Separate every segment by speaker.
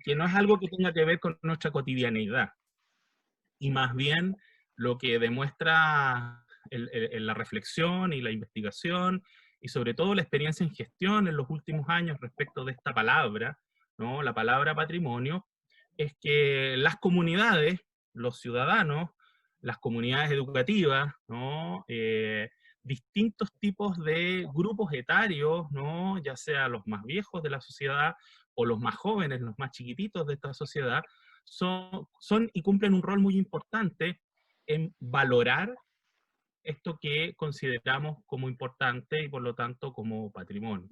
Speaker 1: que no es algo que tenga que ver con nuestra cotidianidad. Y más bien lo que demuestra la reflexión y la investigación, y sobre todo la experiencia en gestión en los últimos años respecto de esta palabra, ¿no? La palabra patrimonio, es que las comunidades, los ciudadanos, las comunidades educativas, ¿no? Distintos tipos de grupos etarios, ¿no? Ya sea los más viejos de la sociedad o los más jóvenes, los más chiquititos de esta sociedad, son y cumplen un rol muy importante en valorar esto que consideramos como importante y por lo tanto como patrimonio.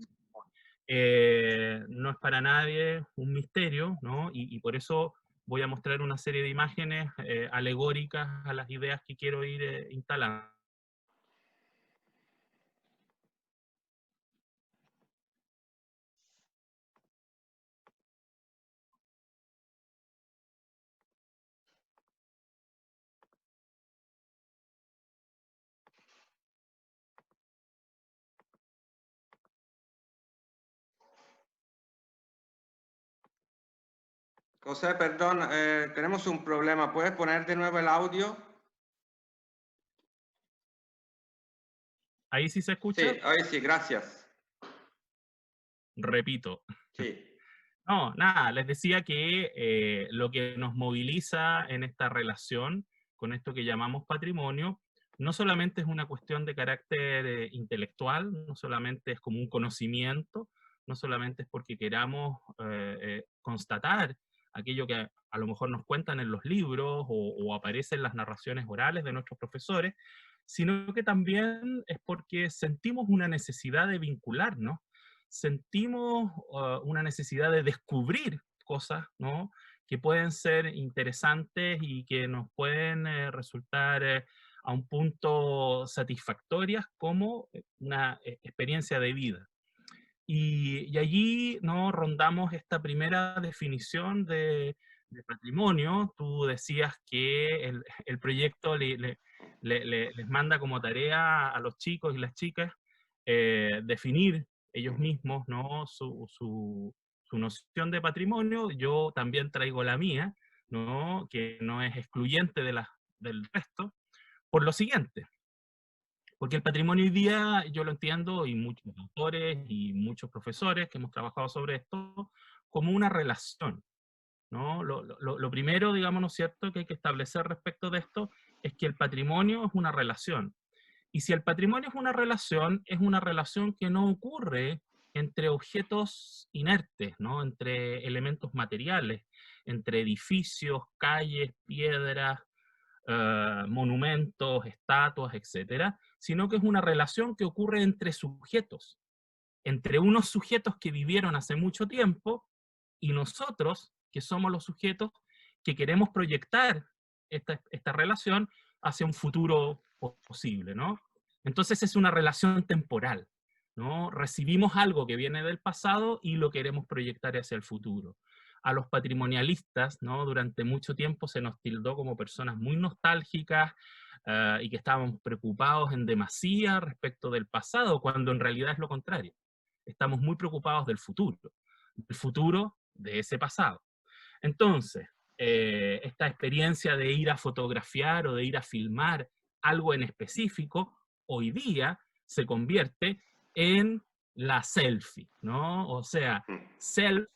Speaker 1: No es para nadie un misterio, ¿no? Y por eso voy a mostrar una serie de imágenes alegóricas a las ideas que quiero ir instalando.
Speaker 2: José, perdón, tenemos un problema. ¿Puedes poner de nuevo el audio?
Speaker 1: ¿Ahí sí se
Speaker 2: Sí,
Speaker 1: escucha?
Speaker 2: ahí sí, gracias.
Speaker 1: Repito.
Speaker 2: Sí.
Speaker 1: No, nada, les decía que lo que nos moviliza en esta relación con esto que llamamos patrimonio, no solamente es una cuestión de carácter intelectual, no solamente es como un conocimiento, no solamente es porque queramos constatar aquello que a lo mejor nos cuentan en los libros o aparece en las narraciones orales de nuestros profesores, sino que también es porque sentimos una necesidad de vincularnos, sentimos una necesidad de descubrir cosas, ¿no? Que pueden ser interesantes y que nos pueden resultar a un punto satisfactorias como una experiencia de vida. Y allí no rondamos esta primera definición de patrimonio. Tú decías que el proyecto les manda como tarea a los chicos y las chicas definir ellos mismos, ¿no? Su noción de patrimonio. Yo también traigo la mía, ¿no? Que no es excluyente del resto, por lo siguiente. Porque el patrimonio hoy día, yo lo entiendo, y muchos autores y muchos profesores que hemos trabajado sobre esto, como una relación, ¿no? Lo primero, digamos, ¿no es cierto?, que hay que establecer respecto de esto es que el patrimonio es una relación. Y si el patrimonio es una relación que no ocurre entre objetos inertes, ¿no? Entre elementos materiales, entre edificios, calles, piedras, monumentos, estatuas, etcétera, sino que es una relación que ocurre entre sujetos, entre unos sujetos que vivieron hace mucho tiempo y nosotros, que somos los sujetos que queremos proyectar esta relación hacia un futuro posible, ¿no? Entonces es una relación temporal, ¿no? Recibimos algo que viene del pasado y lo queremos proyectar hacia el futuro. A los patrimonialistas, ¿no? Durante mucho tiempo se nos tildó como personas muy nostálgicas y que estábamos preocupados en demasía respecto del pasado, cuando en realidad es lo contrario. Estamos muy preocupados del futuro de ese pasado. Entonces, esta experiencia de ir a fotografiar o de ir a filmar algo en específico, hoy día se convierte en la selfie, ¿no? O sea, self,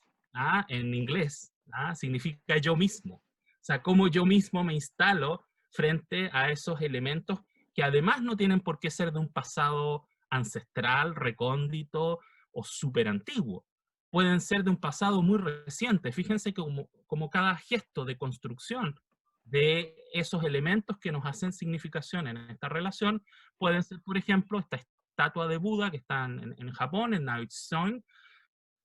Speaker 1: en inglés, significa yo mismo. O sea, cómo yo mismo me instalo frente a esos elementos que además no tienen por qué ser de un pasado ancestral, recóndito o súper antiguo. Pueden ser de un pasado muy reciente. Fíjense que como cada gesto de construcción de esos elementos que nos hacen significación en esta relación, pueden ser, por ejemplo, esta estatua de Buda que está en Japón, en Naoitsuon,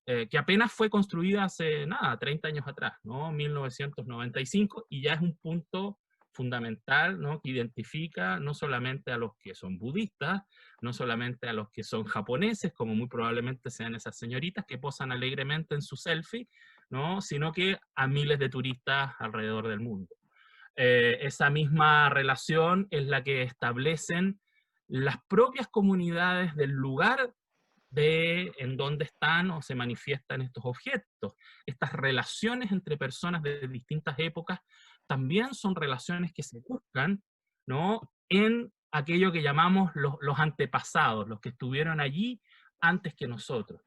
Speaker 1: que apenas fue construida hace, nada, 30 años atrás, ¿no? 1995, y ya es un punto fundamental, ¿no? Que identifica no solamente a los que son budistas, no solamente a los que son japoneses, como muy probablemente sean esas señoritas que posan alegremente en su selfie, ¿no? Sino que a miles de turistas alrededor del mundo. Esa misma relación es la que establecen las propias comunidades del lugar de en dónde están o se manifiestan estos objetos. Estas relaciones entre personas de distintas épocas también son relaciones que se buscan, ¿no?, en aquello que llamamos los antepasados, los que estuvieron allí antes que nosotros.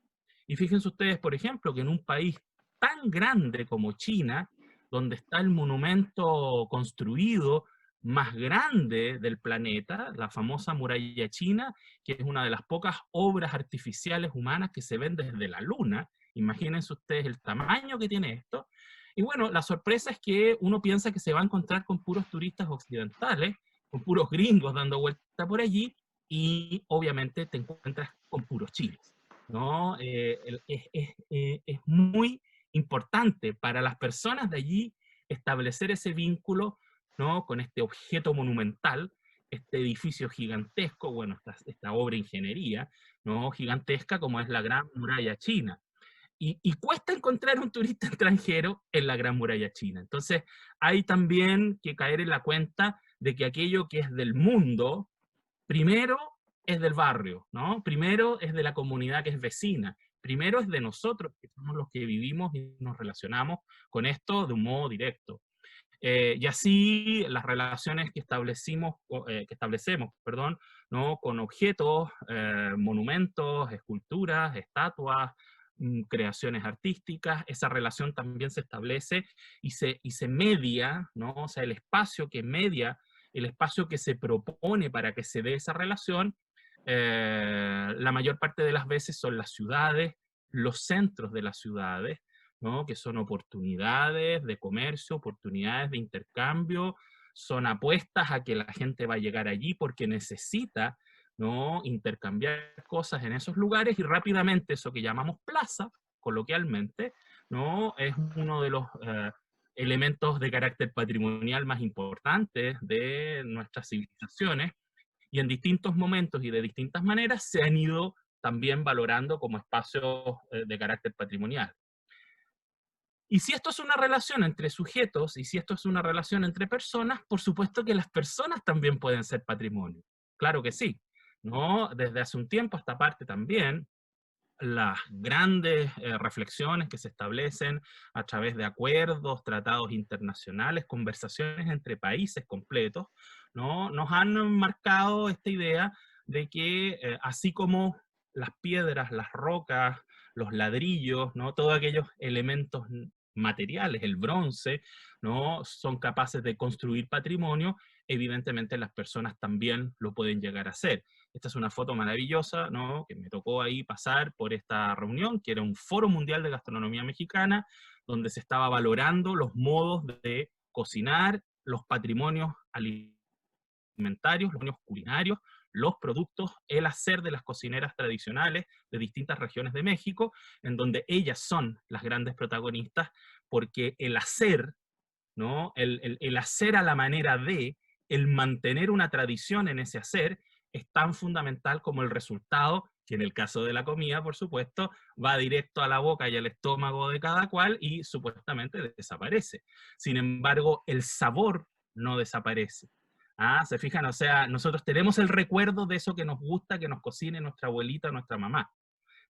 Speaker 1: Y fíjense ustedes, por ejemplo, que en un país tan grande como China, donde está el monumento construido más grande del planeta, la famosa muralla china, que es una de las pocas obras artificiales humanas que se ven desde la Luna. Imagínense ustedes el tamaño que tiene esto. Y bueno, la sorpresa es que uno piensa que se va a encontrar con puros turistas occidentales, con puros gringos dando vuelta por allí, y obviamente te encuentras con puros chiles, ¿no? Es muy importante para las personas de allí establecer ese vínculo, ¿no?, con este objeto monumental, este edificio gigantesco, bueno, esta obra de ingeniería, ¿no?, gigantesca como es la Gran Muralla China. Y cuesta encontrar un turista extranjero en la Gran Muralla China. Entonces, hay también que caer en la cuenta de que aquello que es del mundo, primero es del barrio, ¿no? Primero es de la comunidad que es vecina. Primero es de nosotros, que somos los que vivimos y nos relacionamos con esto de un modo directo. Y así las relaciones que establecemos, perdón, ¿no?, con objetos, monumentos, esculturas, estatuas, creaciones artísticas, esa relación también se establece y se media, ¿no? O sea, el espacio que media, el espacio que se propone para que se dé esa relación, la mayor parte de las veces son las ciudades, los centros de las ciudades, ¿no?, que son oportunidades de comercio, oportunidades de intercambio, son apuestas a que la gente va a llegar allí porque necesita, ¿no?, intercambiar cosas en esos lugares, y rápidamente eso que llamamos plaza, coloquialmente, ¿no?, es uno de los elementos de carácter patrimonial más importantes de nuestras civilizaciones, y en distintos momentos y de distintas maneras se han ido también valorando como espacios de carácter patrimonial. Y si esto es una relación entre sujetos y si esto es una relación entre personas, por supuesto que las personas también pueden ser patrimonio. Claro que sí, ¿no? Desde hace un tiempo a esta parte también, las grandes reflexiones que se establecen a través de acuerdos, tratados internacionales, conversaciones entre países completos, ¿no?, nos han marcado esta idea de que así como las piedras, las rocas, los ladrillos, ¿no?, todos aquellos elementos materiales, el bronce, ¿no?, son capaces de construir patrimonio, evidentemente las personas también lo pueden llegar a hacer. Esta es una foto maravillosa, ¿no?, que me tocó ahí pasar por esta reunión, que era un Foro Mundial de Gastronomía Mexicana, donde se estaba valorando los modos de cocinar, los patrimonios alimentarios, los patrimonios culinarios, los productos, el hacer de las cocineras tradicionales de distintas regiones de México, en donde ellas son las grandes protagonistas, porque el hacer, ¿no? El hacer a la manera de, el mantener una tradición en ese hacer, es tan fundamental como el resultado, que en el caso de la comida, por supuesto, va directo a la boca y al estómago de cada cual y supuestamente desaparece. Sin embargo, el sabor no desaparece. Ah, ¿se fijan? O sea, nosotros tenemos el recuerdo de eso que nos gusta, que nos cocine nuestra abuelita o nuestra mamá.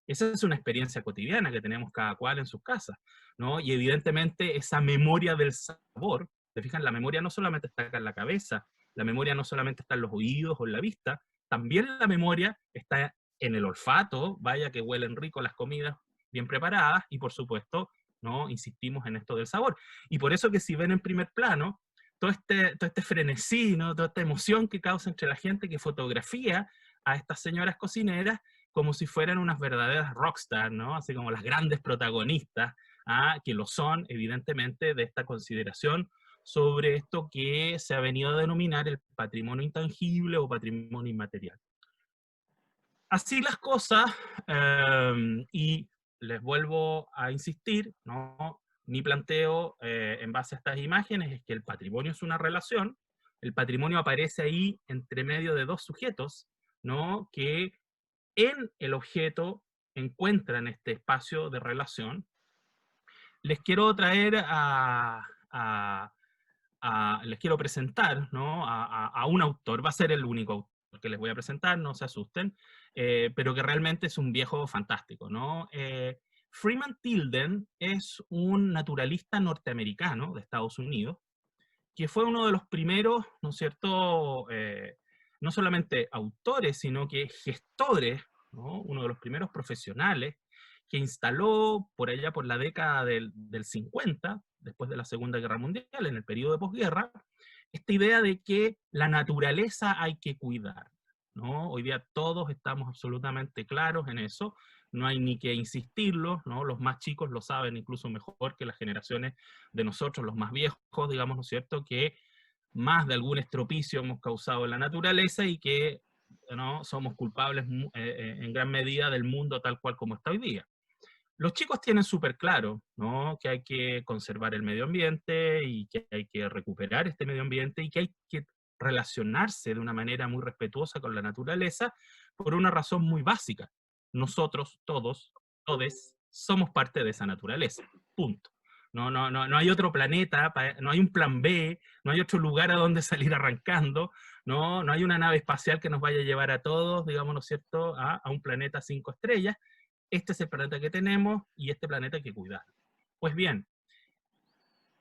Speaker 1: Esa es una experiencia cotidiana que tenemos cada cual en sus casas, ¿no? Y evidentemente esa memoria del sabor, ¿se fijan? La memoria no solamente está acá en la cabeza, la memoria no solamente está en los oídos o en la vista, también la memoria está en el olfato, vaya que huelen rico las comidas bien preparadas, y por supuesto, ¿no?, insistimos en esto del sabor. Y por eso que si ven en primer plano, todo este frenesí, ¿no?, toda esta emoción que causa entre la gente que fotografía a estas señoras cocineras, como si fueran unas verdaderas rockstars, ¿no? Así como las grandes protagonistas, que lo son, evidentemente, de esta consideración sobre esto que se ha venido a denominar el patrimonio intangible o patrimonio inmaterial. Así las cosas, y les vuelvo a insistir, ¿no? Mi planteo en base a estas imágenes es que el patrimonio es una relación, el patrimonio aparece ahí entre medio de dos sujetos, ¿no?, que en el objeto encuentran este espacio de relación. Les quiero traer les quiero presentar, ¿no?, a un autor, va a ser el único autor que les voy a presentar, no se asusten. pero que realmente es un viejo fantástico, ¿no? Freeman Tilden es un naturalista norteamericano de Estados Unidos, que fue uno de los primeros, ¿no es cierto?, no solamente autores, sino que gestores, ¿no? Uno de los primeros profesionales que instaló por allá por la década del 50, después de la Segunda Guerra Mundial, en el periodo de posguerra, esta idea de que la naturaleza hay que cuidar, ¿no? Hoy día todos estamos absolutamente claros en eso, no hay ni que insistirlo, ¿no? Los más chicos lo saben incluso mejor que las generaciones de nosotros, los más viejos, digamos, ¿no es cierto?, que más de algún estropicio hemos causado en la naturaleza y que, ¿no?, somos culpables en gran medida del mundo tal cual como está hoy día. Los chicos tienen súper claro, ¿no?, que hay que conservar el medio ambiente y que hay que recuperar este medio ambiente y que hay que relacionarse de una manera muy respetuosa con la naturaleza por una razón muy básica. Nosotros, todes, somos parte de esa naturaleza. Punto. No hay otro planeta, no hay un plan B, no hay otro lugar a donde salir arrancando, no hay una nave espacial que nos vaya a llevar a todos, digamos, ¿no es cierto?, a un planeta 5 estrellas. Este es el planeta que tenemos y este planeta hay que cuidar. Pues bien,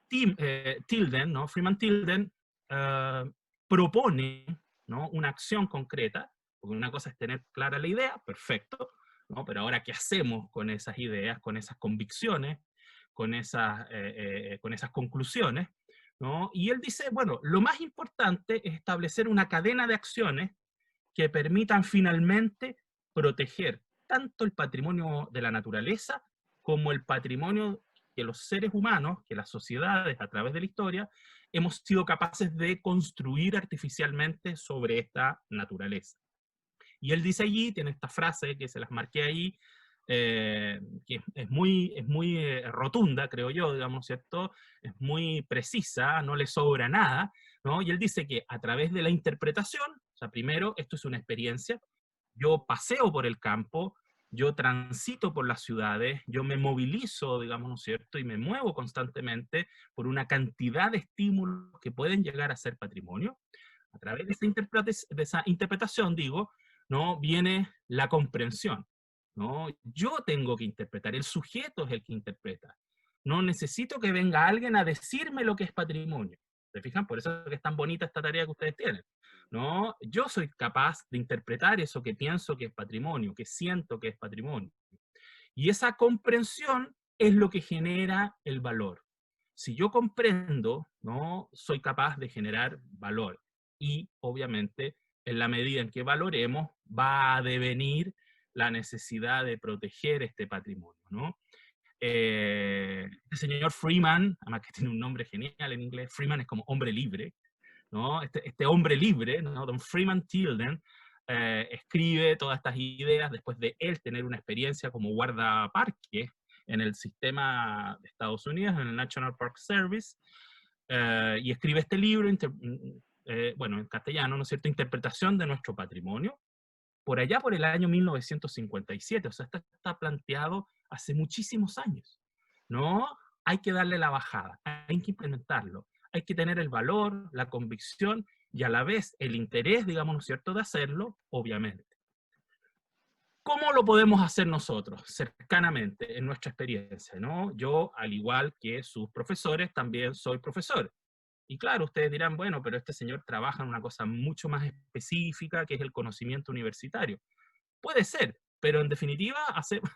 Speaker 1: Tilden, ¿no? Freeman Tilden propone, ¿no?, una acción concreta, porque una cosa es tener clara la idea, perfecto, ¿no? Pero ahora, ¿qué hacemos con esas ideas, con esas convicciones, con esas conclusiones, ¿no? Y él dice, bueno, lo más importante es establecer una cadena de acciones que permitan finalmente proteger tanto el patrimonio de la naturaleza como el patrimonio que los seres humanos, que las sociedades a través de la historia, hemos sido capaces de construir artificialmente sobre esta naturaleza. Y él dice allí, tiene esta frase que se las marqué ahí, que es muy rotunda, creo yo, digamos, ¿cierto? Es muy precisa, no le sobra nada, ¿no? Y él dice que a través de la interpretación, o sea, primero, esto es una experiencia, yo paseo por el campo, yo transito por las ciudades, yo me movilizo, digamos, ¿no es cierto?, y me muevo constantemente por una cantidad de estímulos que pueden llegar a ser patrimonio. A través de esa interpretación, digo, ¿no?, viene la comprensión, ¿no? Yo tengo que interpretar, el sujeto es el que interpreta. No necesito que venga alguien a decirme lo que es patrimonio. ¿Se fijan? Por eso es que es tan bonita esta tarea que ustedes tienen, ¿no? Yo soy capaz de interpretar eso que pienso que es patrimonio, que siento que es patrimonio. Y esa comprensión es lo que genera el valor. Si yo comprendo, ¿no?, soy capaz de generar valor. Y, obviamente, en la medida en que valoremos, va a devenir la necesidad de proteger este patrimonio, ¿no? Este señor Freeman, además que tiene un nombre genial en inglés, Freeman es como hombre libre, ¿no? Este hombre libre, ¿no?, Don Freeman Tilden, escribe todas estas ideas después de él tener una experiencia como guardaparque en el sistema de Estados Unidos, en el National Park Service, y escribe este libro, bueno, en castellano, ¿no es cierto?, Interpretación de nuestro patrimonio, por allá por el año 1957, o sea, está planteado hace muchísimos años, ¿no? Hay que darle la bajada, hay que implementarlo, hay que tener el valor, la convicción y a la vez el interés, digamos, ¿no es cierto?, de hacerlo, obviamente. ¿Cómo lo podemos hacer nosotros, cercanamente, en nuestra experiencia, ¿no? Yo, al igual que sus profesores, también soy profesor. Y claro, ustedes dirán, bueno, pero este señor trabaja en una cosa mucho más específica, que es el conocimiento universitario. Puede ser, pero en definitiva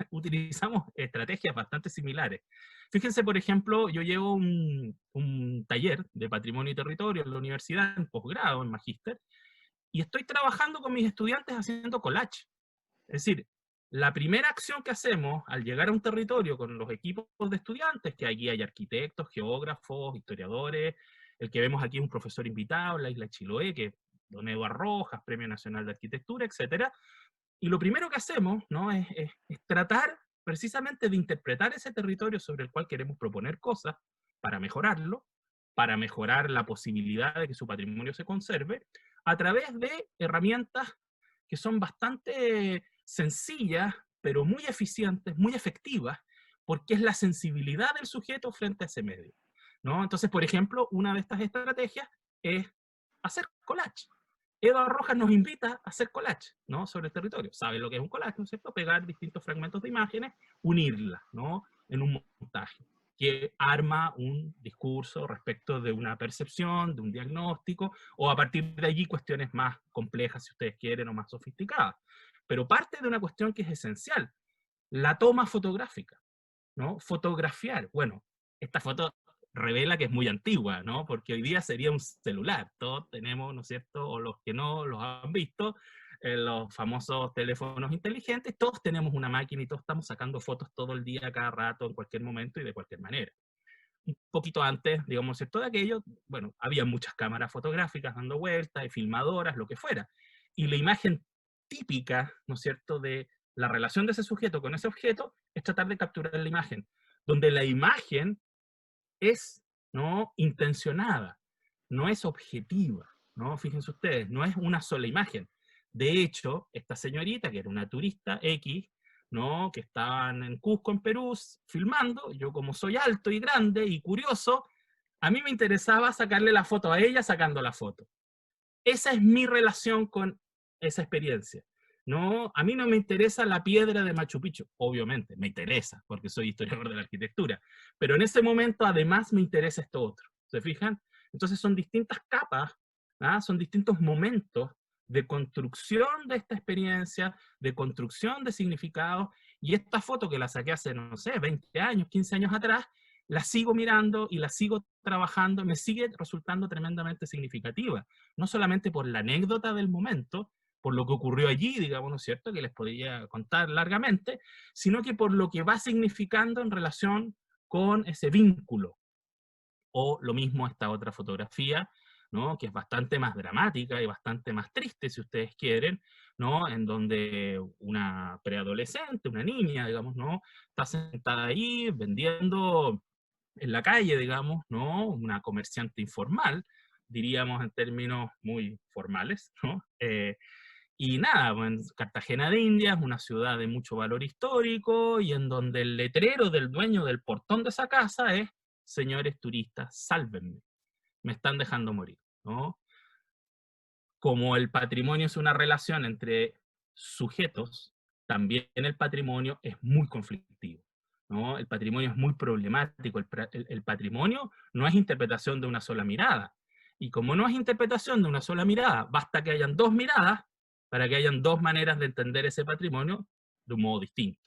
Speaker 1: utilizamos estrategias bastante similares. Fíjense, por ejemplo, yo llevo un taller de patrimonio y territorio en la universidad, en posgrado, en magíster, y estoy trabajando con mis estudiantes haciendo collage. Es decir, la primera acción que hacemos al llegar a un territorio con los equipos de estudiantes, que allí hay arquitectos, geógrafos, historiadores, el que vemos aquí es un profesor invitado, la isla de Chiloé, que es don Eduardo Rojas, Premio Nacional de Arquitectura, etcétera. Y lo primero que hacemos, ¿no?, es tratar precisamente de interpretar ese territorio sobre el cual queremos proponer cosas para mejorarlo, para mejorar la posibilidad de que su patrimonio se conserve, a través de herramientas que son bastante sencillas, pero muy eficientes, muy efectivas, porque es la sensibilidad del sujeto frente a ese medio, ¿no? Entonces, por ejemplo, una de estas estrategias es hacer collage. Eva Rojas nos invita a hacer collage, ¿no? Sobre el territorio. ¿Saben lo que es un collage, no es cierto? Pegar distintos fragmentos de imágenes, unirlas, ¿no? En un montaje que arma un discurso respecto de una percepción, de un diagnóstico, o a partir de allí cuestiones más complejas, si ustedes quieren, o más sofisticadas. Pero parte de una cuestión que es esencial, la toma fotográfica, ¿no? Fotografiar. Bueno, esta foto revela que es muy antigua, ¿no? Porque hoy día sería un celular. Todos tenemos, ¿no es cierto? O los que no los han visto, los famosos teléfonos inteligentes, todos tenemos una máquina y todos estamos sacando fotos todo el día, cada rato, en cualquier momento y de cualquier manera. Un poquito antes, digamos, ¿cierto? De aquello, bueno, había muchas cámaras fotográficas dando vueltas y filmadoras, lo que fuera. Y la imagen típica, ¿no es cierto?, de la relación de ese sujeto con ese objeto es tratar de capturar la imagen, donde la imagen es, ¿no?, intencionada, no es objetiva, ¿no? Fíjense ustedes, no es una sola imagen. De hecho, esta señorita, que era una turista X, ¿no?, que estaban en Cusco, en Perú, filmando, yo como soy alto y grande y curioso, a mí me interesaba sacarle la foto a ella sacando la foto. Esa es mi relación con esa experiencia. No, a mí no me interesa la piedra de Machu Picchu, obviamente, me interesa, porque soy historiador de la arquitectura, pero en ese momento además me interesa esto otro, ¿se fijan? Entonces son distintas capas, ¿ah? Son distintos momentos de construcción de esta experiencia, de construcción de significados, y esta foto que la saqué hace, no sé, 20 años, 15 años atrás, la sigo mirando y la sigo trabajando, me sigue resultando tremendamente significativa, no solamente por la anécdota del momento, por lo que ocurrió allí, digamos, ¿no es cierto?, que les podría contar largamente, sino que por lo que va significando en relación con ese vínculo. O lo mismo esta otra fotografía, ¿no?, que es bastante más dramática y bastante más triste, si ustedes quieren, ¿no?, en donde una preadolescente, una niña, digamos, ¿no?, está sentada ahí vendiendo en la calle, digamos, ¿no?, una comerciante informal, diríamos en términos muy formales, ¿no? Y nada, bueno, Cartagena de Indias, una ciudad de mucho valor histórico, y en donde el letrero del dueño del portón de esa casa es: señores turistas, sálvenme, me están dejando morir, ¿no? Como el patrimonio es una relación entre sujetos, también el patrimonio es muy conflictivo, ¿no? El patrimonio es muy problemático, el patrimonio no es interpretación de una sola mirada. Y como no es interpretación de una sola mirada, basta que hayan dos miradas para que hayan dos maneras de entender ese patrimonio de un modo distinto.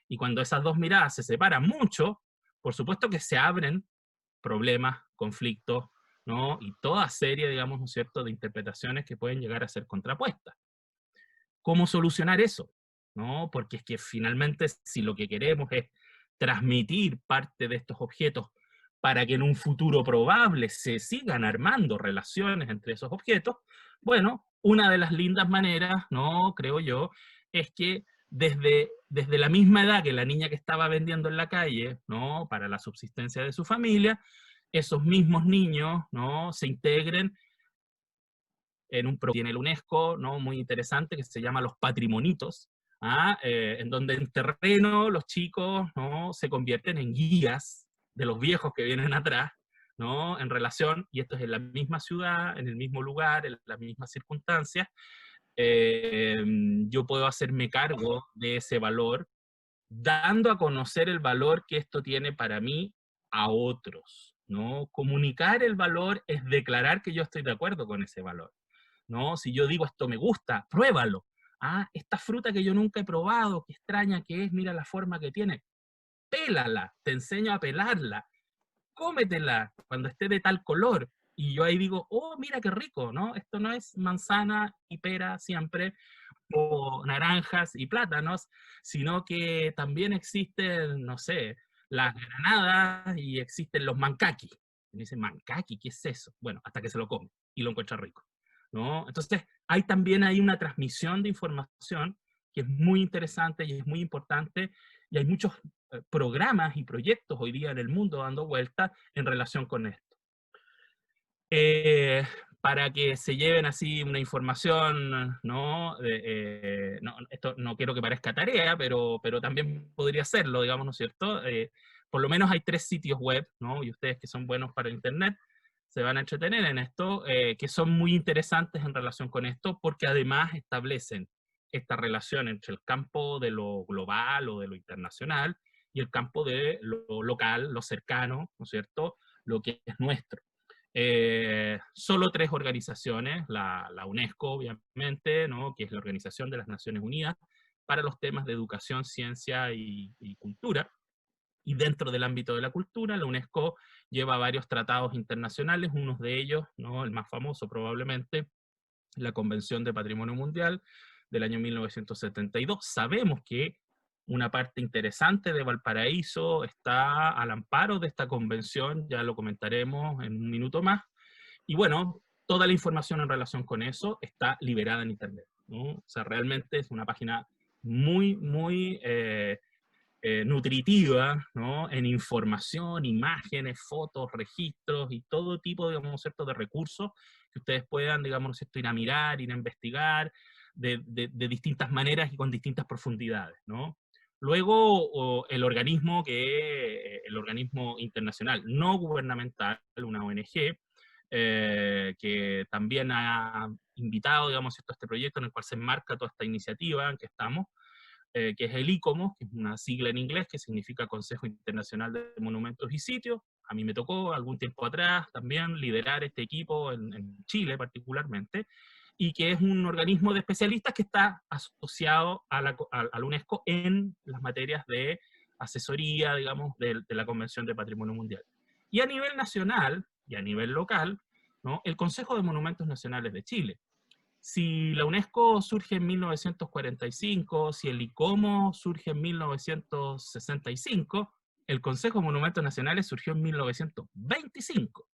Speaker 1: Y cuando esas dos miradas se separan mucho, por supuesto que se abren problemas, conflictos, ¿no? Y toda serie, digamos, ¿no es cierto?, de interpretaciones que pueden llegar a ser contrapuestas. ¿Cómo solucionar eso? ¿No? Porque es que finalmente, si lo que queremos es transmitir parte de estos objetos para que en un futuro probable se sigan armando relaciones entre esos objetos, bueno, una de las lindas maneras, ¿no?, creo yo, es que desde la misma edad que la niña que estaba vendiendo en la calle, ¿no?, para la subsistencia de su familia, esos mismos niños, ¿no?, se integren en un tiene el UNESCO, ¿no?, muy interesante, que se llama Los Patrimonitos, en donde en terreno los chicos, ¿no?, se convierten en guías de los viejos que vienen atrás, ¿no?, en relación, y esto es en la misma ciudad, en el mismo lugar, en las mismas circunstancias. Yo puedo hacerme cargo de ese valor, dando a conocer el valor que esto tiene para mí a otros, ¿no? Comunicar el valor es declarar que yo estoy de acuerdo con ese valor, ¿no? Si yo digo esto me gusta, pruébalo. Esta fruta que yo nunca he probado, qué extraña que es, mira la forma que tiene. Pélala, te enseño a pelarla, cómetela cuando esté de tal color. Y yo ahí digo, oh, mira qué rico, ¿no? Esto no es manzana y pera siempre, o naranjas y plátanos, sino que también existen, no sé, las granadas y existen los mancaki. Y me dicen, mancaki, ¿qué es eso? Bueno, hasta que se lo come y lo encuentra rico, ¿no? Entonces, hay también ahí una transmisión de información que es muy interesante y es muy importante, y hay muchos programas y proyectos hoy día en el mundo dando vueltas en relación con esto. Para que se lleven así una información, ¿no? Esto no quiero que parezca tarea, pero también podría serlo, digamos, ¿no es cierto? Por lo menos hay 3 sitios web, ¿no? Y ustedes que son buenos para Internet, se van a entretener en esto, que son muy interesantes en relación con esto, porque además establecen esta relación entre el campo de lo global o de lo internacional y el campo de lo local, lo cercano, ¿no es cierto?, lo que es nuestro. Solo 3 organizaciones, la UNESCO obviamente, ¿no?, que es la Organización de las Naciones Unidas para los temas de educación, ciencia y cultura, y dentro del ámbito de la cultura, la UNESCO lleva varios tratados internacionales, uno de ellos, ¿no?, el más famoso probablemente, la Convención de Patrimonio Mundial del año 1972. Sabemos que una parte interesante de Valparaíso está al amparo de esta convención, ya lo comentaremos en un minuto más, y bueno, toda la información en relación con eso está liberada en Internet, ¿no? O sea, realmente es una página muy nutritiva, ¿no?, en información, imágenes, fotos, registros y todo tipo, digamos, ¿cierto?, de recursos que ustedes puedan, digamos, ¿cierto?, ir a mirar, ir a investigar de distintas maneras y con distintas profundidades, ¿no? Luego, el organismo internacional no gubernamental, una ONG, que también ha invitado, digamos, ¿cierto?, a este proyecto en el cual se enmarca toda esta iniciativa en que estamos, que es el ICOMOS, que es una sigla en inglés que significa Consejo Internacional de Monumentos y Sitios. A mí me tocó algún tiempo atrás también liderar este equipo en Chile particularmente, y que es un organismo de especialistas que está asociado a la UNESCO en las materias de asesoría, digamos, de la Convención de Patrimonio Mundial. Y a nivel nacional y a nivel local, ¿no?, el Consejo de Monumentos Nacionales de Chile. Si la UNESCO surge en 1945, si el ICOMO surge en 1965, el Consejo de Monumentos Nacionales surgió en 1925.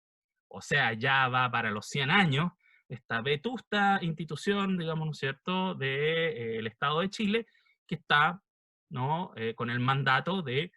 Speaker 1: O sea, ya va para los 100 años esta vetusta institución, digamos, ¿no es cierto?, del Estado de Chile, que está, ¿no?, con el mandato de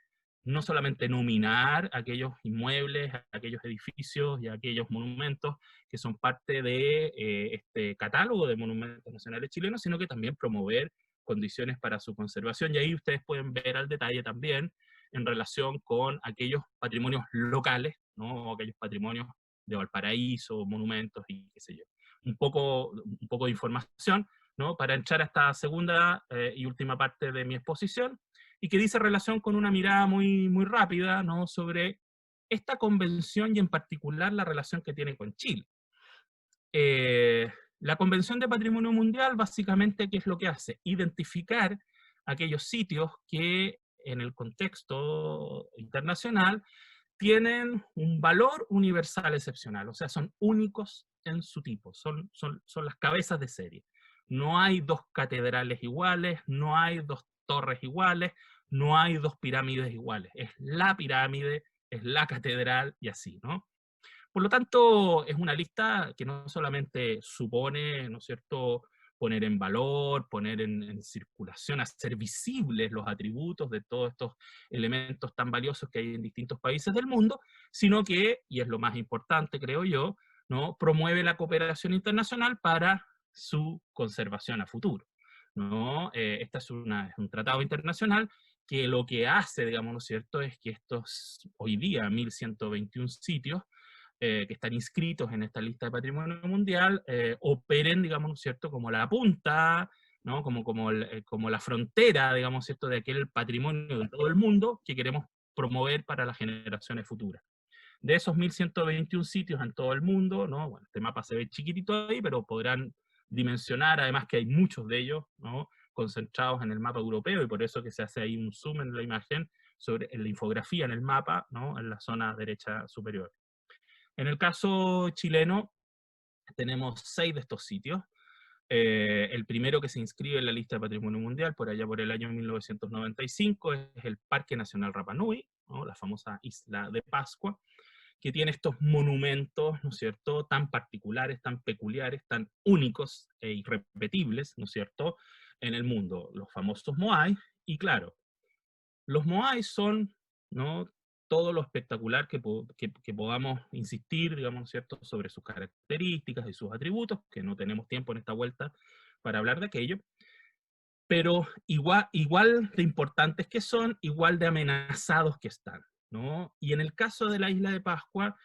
Speaker 1: no solamente nominar aquellos inmuebles, aquellos edificios y aquellos monumentos que son parte de este catálogo de monumentos nacionales chilenos, sino que también promover condiciones para su conservación. Y ahí ustedes pueden ver al detalle también en relación con aquellos patrimonios locales, ¿no?, o aquellos patrimonios de Valparaíso, monumentos y qué sé yo. Un poco de información, ¿no?, para entrar a esta segunda y última parte de mi exposición, y que dice relación con una mirada muy rápida, ¿no?, sobre esta convención y en particular la relación que tiene con Chile. La Convención de Patrimonio Mundial, básicamente, ¿qué es lo que hace? Identificar aquellos sitios que en el contexto internacional tienen un valor universal excepcional, o sea, son únicos en su tipo, son las cabezas de serie. No hay 2 catedrales iguales, no hay 2 torres iguales, no hay 2 pirámides iguales. Es la pirámide, es la catedral y así, ¿no? Por lo tanto, es una lista que no solamente supone, ¿no es cierto?, poner en valor, poner en circulación, hacer visibles los atributos de todos estos elementos tan valiosos que hay en distintos países del mundo, sino que, y es lo más importante, creo yo, ¿no?, promueve la cooperación internacional para su conservación a futuro, ¿no? Este es un tratado internacional que lo que hace, digamos, ¿no es cierto?, es que estos, hoy día, 1121 sitios, que están inscritos en esta lista de patrimonio mundial, operen, digamos, ¿no es cierto?, como la punta, ¿no?, como la frontera, digamos, ¿cierto?, de aquel patrimonio de todo el mundo que queremos promover para las generaciones futuras. De esos 1121 sitios en todo el mundo, ¿no?, bueno, este mapa se ve chiquitito ahí, pero podrán dimensionar, además que hay muchos de ellos, ¿no?, concentrados en el mapa europeo, y por eso que se hace ahí un zoom en la imagen, en la infografía en el mapa, ¿no?, en la zona derecha superior. En el caso chileno, tenemos 6 de estos sitios. El primero que se inscribe en la lista de Patrimonio Mundial, por allá por el año 1995, es el Parque Nacional Rapa Nui, ¿no?, la famosa Isla de Pascua, que tiene estos monumentos, ¿no es cierto?, tan particulares, tan peculiares, tan únicos e irrepetibles, ¿no es cierto?, en el mundo. Los famosos Moai, y claro, los Moai son, ¿no?, todo lo espectacular que podamos insistir, digamos, ¿cierto?, sobre sus características y sus atributos, que no tenemos tiempo en esta vuelta para hablar de aquello, pero igual de importantes que son, igual de amenazados que están, ¿no? Y en el caso de la Isla de Pascua,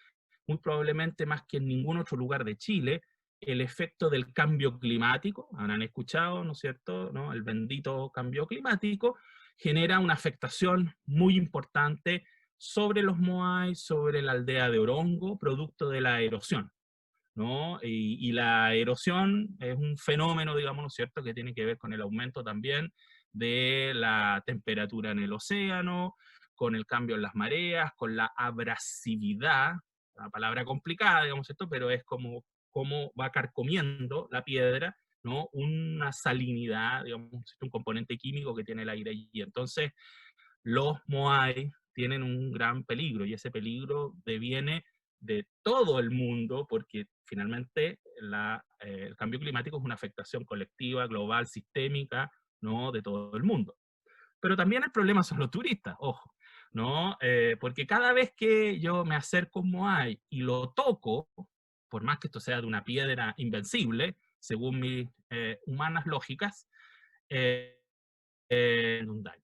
Speaker 1: muy probablemente más que en ningún otro lugar de Chile, el efecto del cambio climático, habrán escuchado, ¿no es cierto?, ¿no? El bendito cambio climático genera una afectación muy importante sobre los Moai, sobre la aldea de Orongo, producto de la erosión, ¿no? Y la erosión es un fenómeno, digamos, ¿no es cierto?, que tiene que ver con el aumento también de la temperatura en el océano, con el cambio en las mareas, con la abrasividad, una palabra complicada, digamos esto, pero es como va carcomiendo la piedra, ¿no? Una salinidad, digamos, un componente químico que tiene el aire allí. Entonces, los Moai tienen un gran peligro, y ese peligro deviene de todo el mundo, porque finalmente el cambio climático es una afectación colectiva, global, sistémica, ¿no?, de todo el mundo. Pero también el problema son los turistas, ojo, ¿no? Porque cada vez que yo me acerco a un Moai y lo toco, por más que esto sea de una piedra invencible, según mis humanas lógicas, eh, un daño.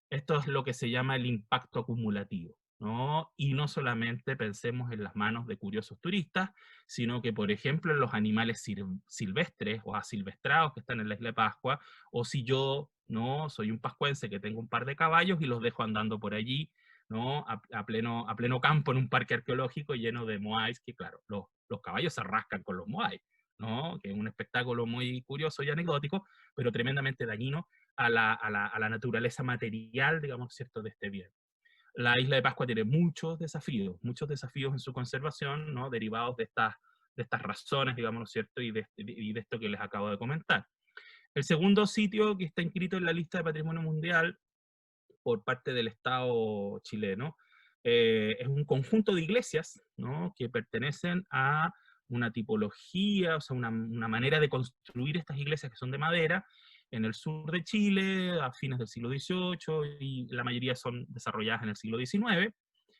Speaker 1: Esto es lo que se llama el impacto acumulativo, ¿no? Y no solamente pensemos en las manos de curiosos turistas, sino que, por ejemplo, en los animales silvestres o asilvestrados que están en la isla de Pascua, o si yo, ¿no?, soy un pascuense que tengo un par de caballos y los dejo andando por allí, ¿no?, a pleno campo en un parque arqueológico lleno de moais, que claro, los caballos se rascan con los moais, ¿no?, que es un espectáculo muy curioso y anecdótico, pero tremendamente dañino a la naturaleza material, digamos, ¿cierto?, de este bien. La isla de Pascua tiene muchos desafíos en su conservación, ¿no?, derivados de estas razones, digamos, ¿cierto?, y de esto que les acabo de comentar. El segundo sitio que está inscrito en la lista de Patrimonio Mundial por parte del Estado chileno es un conjunto de iglesias, ¿no?, que pertenecen a una tipología, o sea, una manera de construir estas iglesias que son de madera, en el sur de Chile, a fines del siglo XVIII, y la mayoría son desarrolladas en el siglo XIX,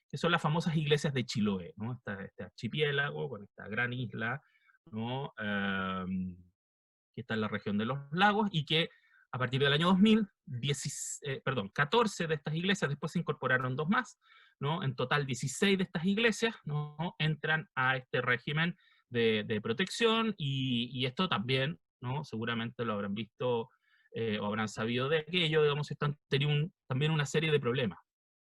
Speaker 1: que son las famosas iglesias de Chiloé, ¿no? Este archipiélago, con esta gran isla, ¿no? Que está en la región de los lagos, y que a partir del año 2000, 14 de estas iglesias, después se incorporaron dos más, ¿no? En total 16 de estas iglesias, ¿no?, entran a este régimen de protección, y esto también, ¿no?, seguramente lo habrán visto o habrán sabido de aquello, digamos, esto han tenido también una serie de problemas.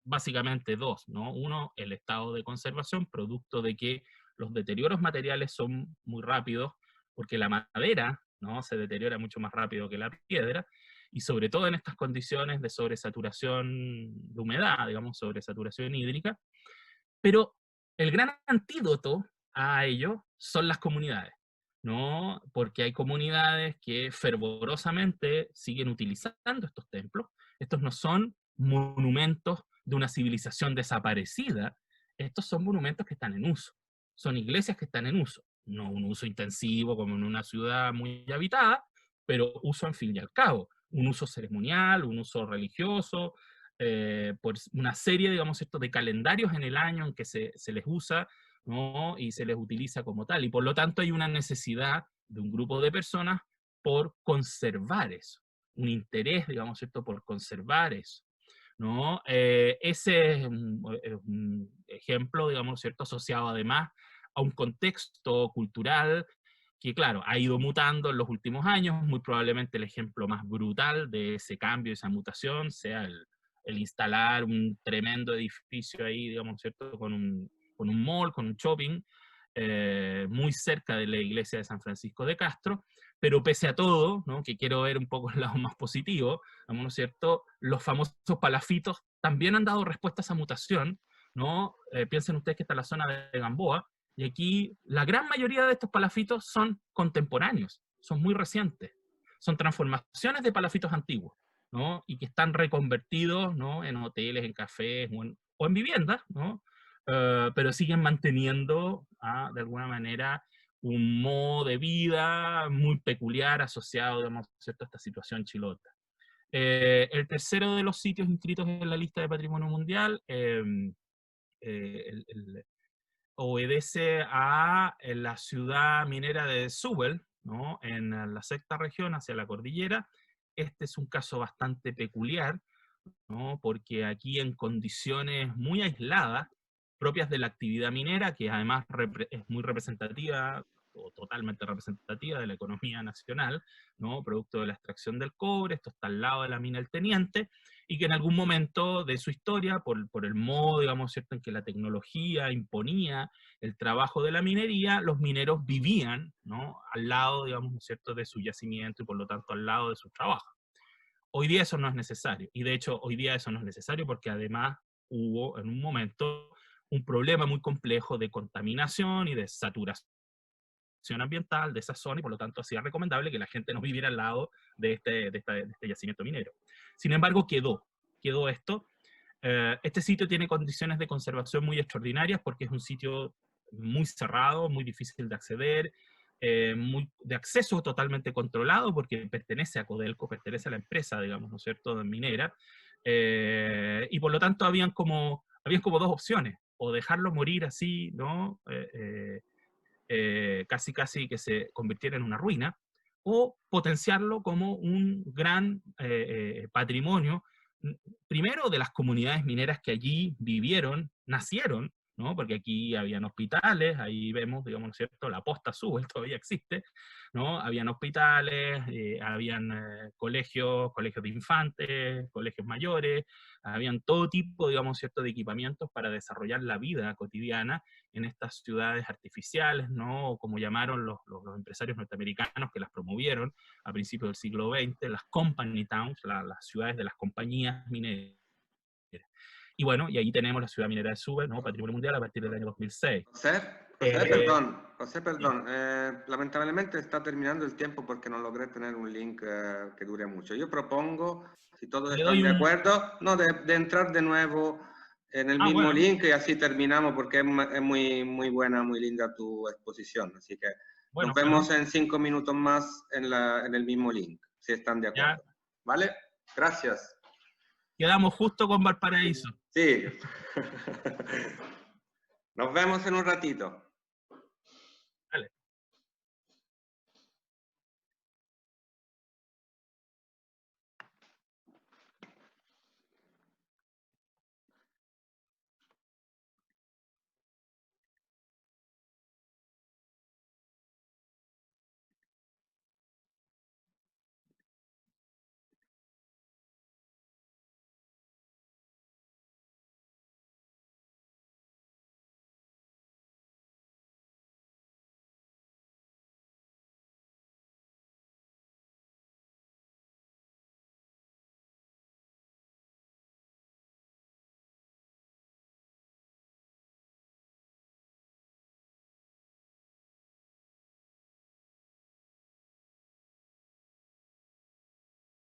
Speaker 1: Básicamente dos, ¿no? Uno, el estado de conservación, producto de que los deterioros materiales son muy rápidos, porque la madera, ¿no?, se deteriora mucho más rápido que la piedra, y sobre todo en estas condiciones de sobresaturación de humedad, digamos, sobresaturación hídrica. Pero el gran antídoto a ello son las comunidades, ¿no? Porque hay comunidades que fervorosamente siguen utilizando estos templos. Estos no son monumentos de una civilización desaparecida, estos son monumentos que están en uso, son iglesias que están en uso, no un uso intensivo como en una ciudad muy habitada, pero uso en fin y al cabo, un uso ceremonial, un uso religioso, por una serie, digamos, esto de calendarios en el año en que se les usa, ¿no?, y se les utiliza como tal. Y por lo tanto hay una necesidad de un grupo de personas por conservar eso, un interés, digamos, ¿cierto?, por conservar eso, ¿no? Ese es un ejemplo, digamos, ¿cierto?, asociado además a un contexto cultural que, claro, ha ido mutando en los últimos años. Muy probablemente el ejemplo más brutal de ese cambio, esa mutación, sea el instalar un tremendo edificio ahí, digamos, ¿cierto?, con un mall, con un shopping, muy cerca de la iglesia de San Francisco de Castro. Pero pese a todo, ¿no?, que quiero ver un poco el lado más positivo, ¿no es cierto?, los famosos palafitos también han dado respuesta a esa mutación, ¿no? Piensen ustedes que está la zona de Gamboa, y aquí la gran mayoría de estos palafitos son contemporáneos, son muy recientes, son transformaciones de palafitos antiguos, ¿no?, y que están reconvertidos, ¿no?, en hoteles, en cafés o en viviendas, ¿no? Pero siguen manteniendo, de alguna manera, un modo de vida muy peculiar asociado, digamos, ¿cierto?, a esta situación chilota. El tercero de los sitios inscritos en la lista de Patrimonio Mundial obedece a la ciudad minera de Sewell, ¿no?, en la sexta región, hacia la cordillera. Este es un caso bastante peculiar, ¿no?, porque aquí en condiciones muy aisladas, propias de la actividad minera, que además es muy representativa, o totalmente representativa de la economía nacional, ¿no? Producto de la extracción del cobre. Esto está al lado de la mina El Teniente, y que en algún momento de su historia, por el modo, digamos, ¿cierto?, en que la tecnología imponía el trabajo de la minería, los mineros vivían, ¿no?, al lado, digamos, ¿no es cierto?, de su yacimiento, y por lo tanto al lado de su trabajo. Hoy día eso no es necesario, y de hecho hoy día eso no es necesario porque además hubo en un momento un problema muy complejo de contaminación y de saturación ambiental de esa zona, y por lo tanto hacía recomendable que la gente no viviera al lado de este yacimiento minero. Sin embargo, quedó esto. Este sitio tiene condiciones de conservación muy extraordinarias porque es un sitio muy cerrado, muy difícil de acceder, de acceso totalmente controlado porque pertenece a Codelco, pertenece a la empresa, digamos, ¿no es cierto?, minera, y por lo tanto habían como dos opciones: o dejarlo morir así, ¿no?, casi que se convirtiera en una ruina, o potenciarlo como un gran patrimonio, primero de las comunidades mineras que allí vivieron, nacieron, ¿no? Porque aquí habían hospitales, ahí vemos, digamos, ¿no es cierto?, la Posta Azul todavía existe, ¿no? Habían hospitales, habían colegios de infantes, colegios mayores, habían todo tipo, digamos, ¿cierto?, de equipamientos para desarrollar la vida cotidiana en estas ciudades artificiales, ¿no? O como llamaron los empresarios norteamericanos que las promovieron a principios del siglo XX, las company towns, las ciudades de las compañías mineras. Y bueno, y ahí tenemos la ciudad minera de Suber, ¿no?, Patrimonio Mundial a partir del año 2006.
Speaker 2: José, perdón. Lamentablemente está terminando el tiempo porque no logré tener un link que dure mucho. Yo propongo, si todos
Speaker 1: Le
Speaker 2: están
Speaker 1: doy
Speaker 2: de
Speaker 1: un...
Speaker 2: acuerdo, no, de entrar de nuevo en el
Speaker 1: Ah,
Speaker 2: mismo
Speaker 1: bueno,
Speaker 2: link y así terminamos porque es muy, muy buena, muy linda tu exposición. Así que nos
Speaker 1: bueno,
Speaker 2: vemos en 5 minutos más en el mismo link, si están de
Speaker 1: ya
Speaker 2: acuerdo. ¿Vale? Gracias.
Speaker 1: quedamos justo con Valparaíso.
Speaker 2: Sí. Nos vemos en un ratito.
Speaker 1: Dale.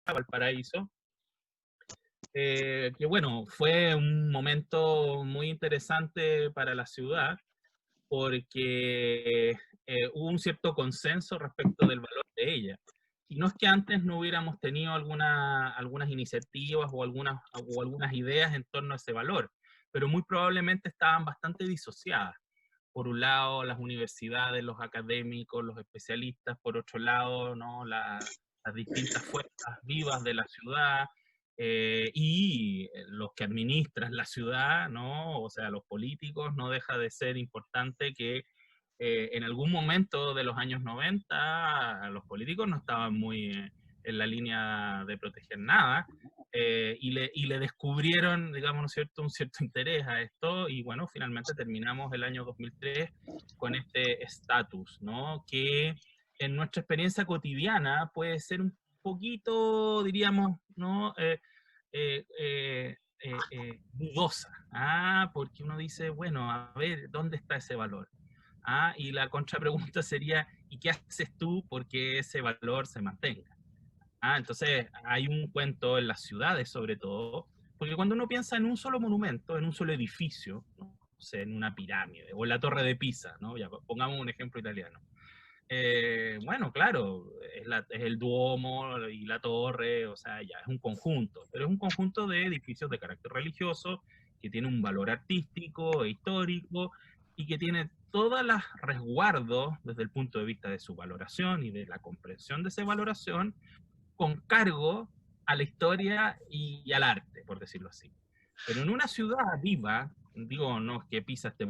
Speaker 1: Valparaíso, que bueno, fue un momento muy interesante para la ciudad, porque hubo un cierto consenso respecto del valor de ella. Y no es que antes no hubiéramos tenido algunas iniciativas o algunas ideas en torno a ese valor, pero muy probablemente estaban bastante disociadas. Por un lado, las universidades, los académicos, los especialistas; por otro lado, ¿no?, las distintas fuerzas vivas de la ciudad, y los que administran la ciudad, ¿no? O sea, los políticos. No deja de ser importante que en algún momento de los años 90 los políticos no estaban muy en la línea de proteger nada, y le descubrieron, digamos, ¿no es cierto?, un cierto interés a esto, y bueno, finalmente terminamos el año 2003 con este estatus, ¿no?, que en nuestra experiencia cotidiana puede ser un poquito, diríamos, ¿no?, dudosa, porque uno dice, bueno, a ver, ¿dónde está ese valor? Y la contrapregunta sería, ¿y qué haces tú porque ese valor se mantenga? Entonces hay un cuento en las ciudades sobre todo, porque cuando uno piensa en un solo monumento, en un solo edificio, ¿no? O sea, en una pirámide, o en la Torre de Pisa, ¿no? Ya, pongamos un ejemplo italiano. Bueno, claro, es el Duomo y la torre, o sea, ya es un conjunto, pero es un conjunto de edificios de carácter religioso que tiene un valor artístico e histórico, y que tiene todas las resguardos desde el punto de vista de su valoración y de la comprensión de esa valoración, con cargo a la historia y al arte, por decirlo así. Pero en una ciudad viva, digo, no es que Pisa esté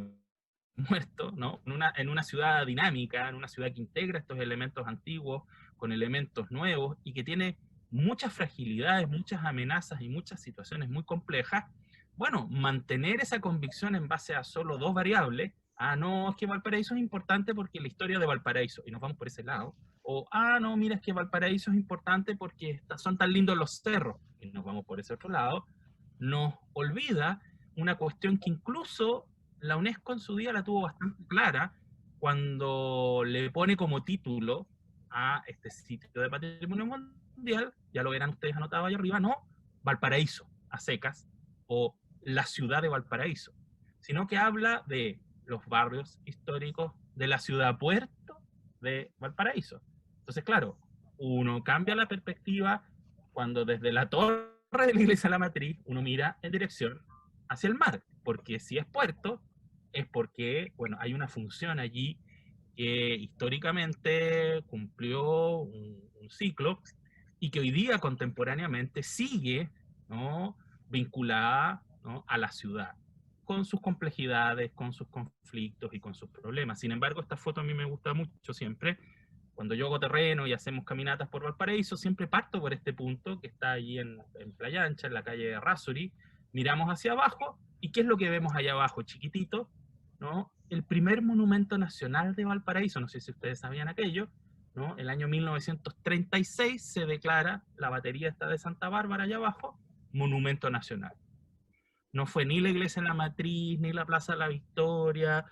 Speaker 1: muerto, ¿no? En una ciudad dinámica, en una ciudad que integra estos elementos antiguos con elementos nuevos y que tiene muchas fragilidades, muchas amenazas y muchas situaciones muy complejas, bueno, mantener esa convicción en base a solo dos variables, no, es que Valparaíso es importante porque la historia de Valparaíso, y nos vamos por ese lado, o, no, mira, es que Valparaíso es importante porque son tan lindos los cerros, y nos vamos por ese otro lado, nos olvida una cuestión que incluso la UNESCO en su día la tuvo bastante clara cuando le pone como título a este sitio de patrimonio mundial, ya lo verán ustedes anotado ahí arriba, no Valparaíso, a secas, o la ciudad de Valparaíso, sino que habla de los barrios históricos de la ciudad puerto de Valparaíso. Entonces, claro, uno cambia la perspectiva cuando desde la torre de la iglesia de la matriz uno mira en dirección hacia el mar, porque si es puerto, es porque, bueno, hay una función allí que históricamente cumplió un ciclo y que hoy día contemporáneamente sigue, ¿no?, vinculada, ¿no?, a la ciudad, con sus complejidades, con sus conflictos y con sus problemas. Sin embargo, esta foto a mí me gusta mucho siempre. Cuando yo hago terreno y hacemos caminatas por Valparaíso, siempre parto por este punto que está allí en Playa Ancha, en la calle Errázuriz, miramos hacia abajo, ¿y qué es lo que vemos allá abajo, chiquitito? ¿No? El primer monumento nacional de Valparaíso, no sé si ustedes sabían aquello, ¿no? El año 1936 se declara la batería esta de Santa Bárbara allá abajo, monumento nacional. No fue ni la iglesia en la matriz, ni la Plaza de la Victoria,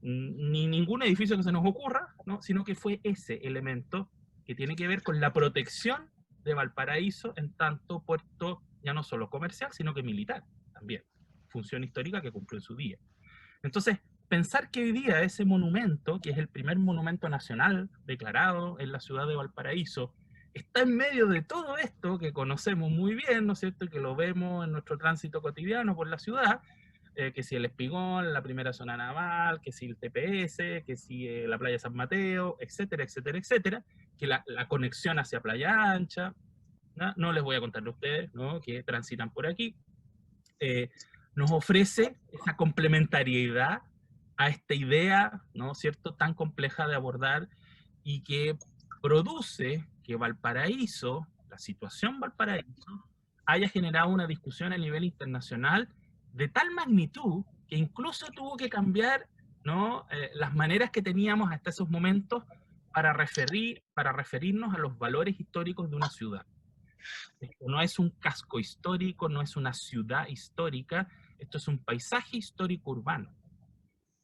Speaker 1: ni ningún edificio que se nos ocurra, ¿no?, sino que fue ese elemento que tiene que ver con la protección de Valparaíso en tanto puerto ya no solo comercial, sino que militar también, función histórica que cumplió en su día. Entonces, pensar que hoy día ese monumento, que es el primer monumento nacional declarado en la ciudad de Valparaíso, está en medio de todo esto que conocemos muy bien, ¿no es cierto?, y que lo vemos en nuestro tránsito cotidiano por la ciudad, que si el Espigón, la primera zona naval, que si el TPS, que si la playa San Mateo, etcétera, etcétera, etcétera, que la conexión hacia Playa Ancha, no les voy a contar a ustedes, ¿no?, que transitan por aquí, nos ofrece esa complementariedad a esta idea, ¿no es cierto?, tan compleja de abordar y que produce que Valparaíso, la situación Valparaíso, haya generado una discusión a nivel internacional de tal magnitud que incluso tuvo que cambiar, ¿no?, las maneras que teníamos hasta esos momentos para referirnos a los valores históricos de una ciudad. Esto no es un casco histórico, no es una ciudad histórica, esto es un paisaje histórico urbano.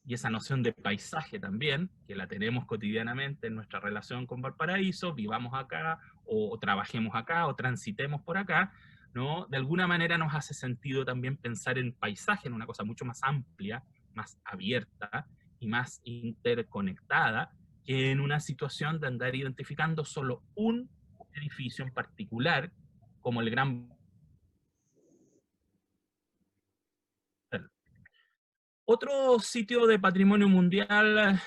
Speaker 1: Y esa noción de paisaje también, que la tenemos cotidianamente en nuestra relación con Valparaíso, vivamos acá, o trabajemos acá, o transitemos por acá, ¿no?, de alguna manera nos hace sentido también pensar en paisaje, en una cosa mucho más amplia, más abierta y más interconectada, que en una situación de andar identificando solo un edificio en particular, como el Gran. Otro sitio de patrimonio mundial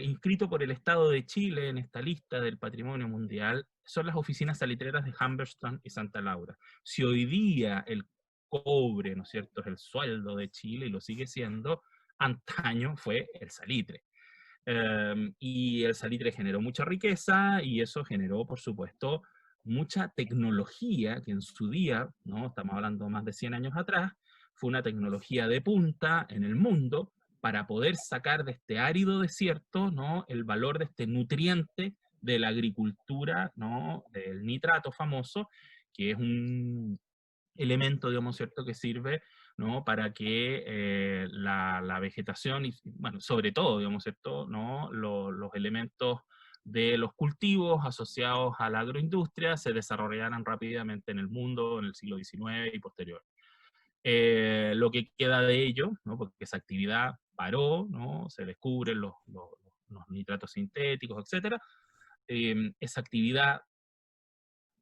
Speaker 1: inscrito por el Estado de Chile en esta lista del patrimonio mundial son las oficinas salitreras de Humberstone y Santa Laura. Si hoy día el cobre, ¿no es cierto?, es el sueldo de Chile y lo sigue siendo, antaño fue el salitre. Y el salitre generó mucha riqueza y eso generó, por supuesto, mucha tecnología que en su día, ¿no?, estamos hablando más de 100 años atrás, fue una tecnología de punta en el mundo para poder sacar de este árido desierto, ¿no?, el valor de este nutriente de la agricultura, ¿no?, del nitrato famoso, que es un elemento, digamos, ¿cierto?, que sirve, ¿no?, para que la vegetación, y bueno, sobre todo, digamos, ¿cierto?, ¿no?, los elementos de los cultivos asociados a la agroindustria se desarrollaran rápidamente en el mundo en el siglo XIX y posterior. Lo que queda de ello, ¿no?, porque esa actividad paró, ¿no?, se descubren los nitratos sintéticos, etc. Esa actividad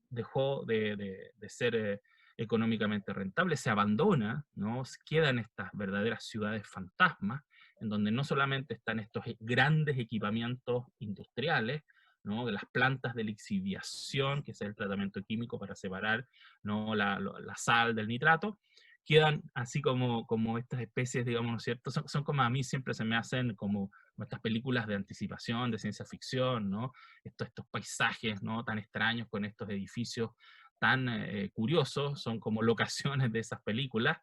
Speaker 1: dejó de ser económicamente rentable, se abandona, ¿no?, quedan estas verdaderas ciudades fantasmas, en donde no solamente están estos grandes equipamientos industriales, ¿no?, de las plantas de lixiviación, que es el tratamiento químico para separar, ¿no?, la sal del nitrato, quedan así como estas especies, digamos, ¿no es cierto? Son como a mí siempre se me hacen como estas películas de anticipación, de ciencia ficción, ¿no? Estos paisajes, ¿no? Tan extraños con estos edificios tan curiosos, son como locaciones de esas películas.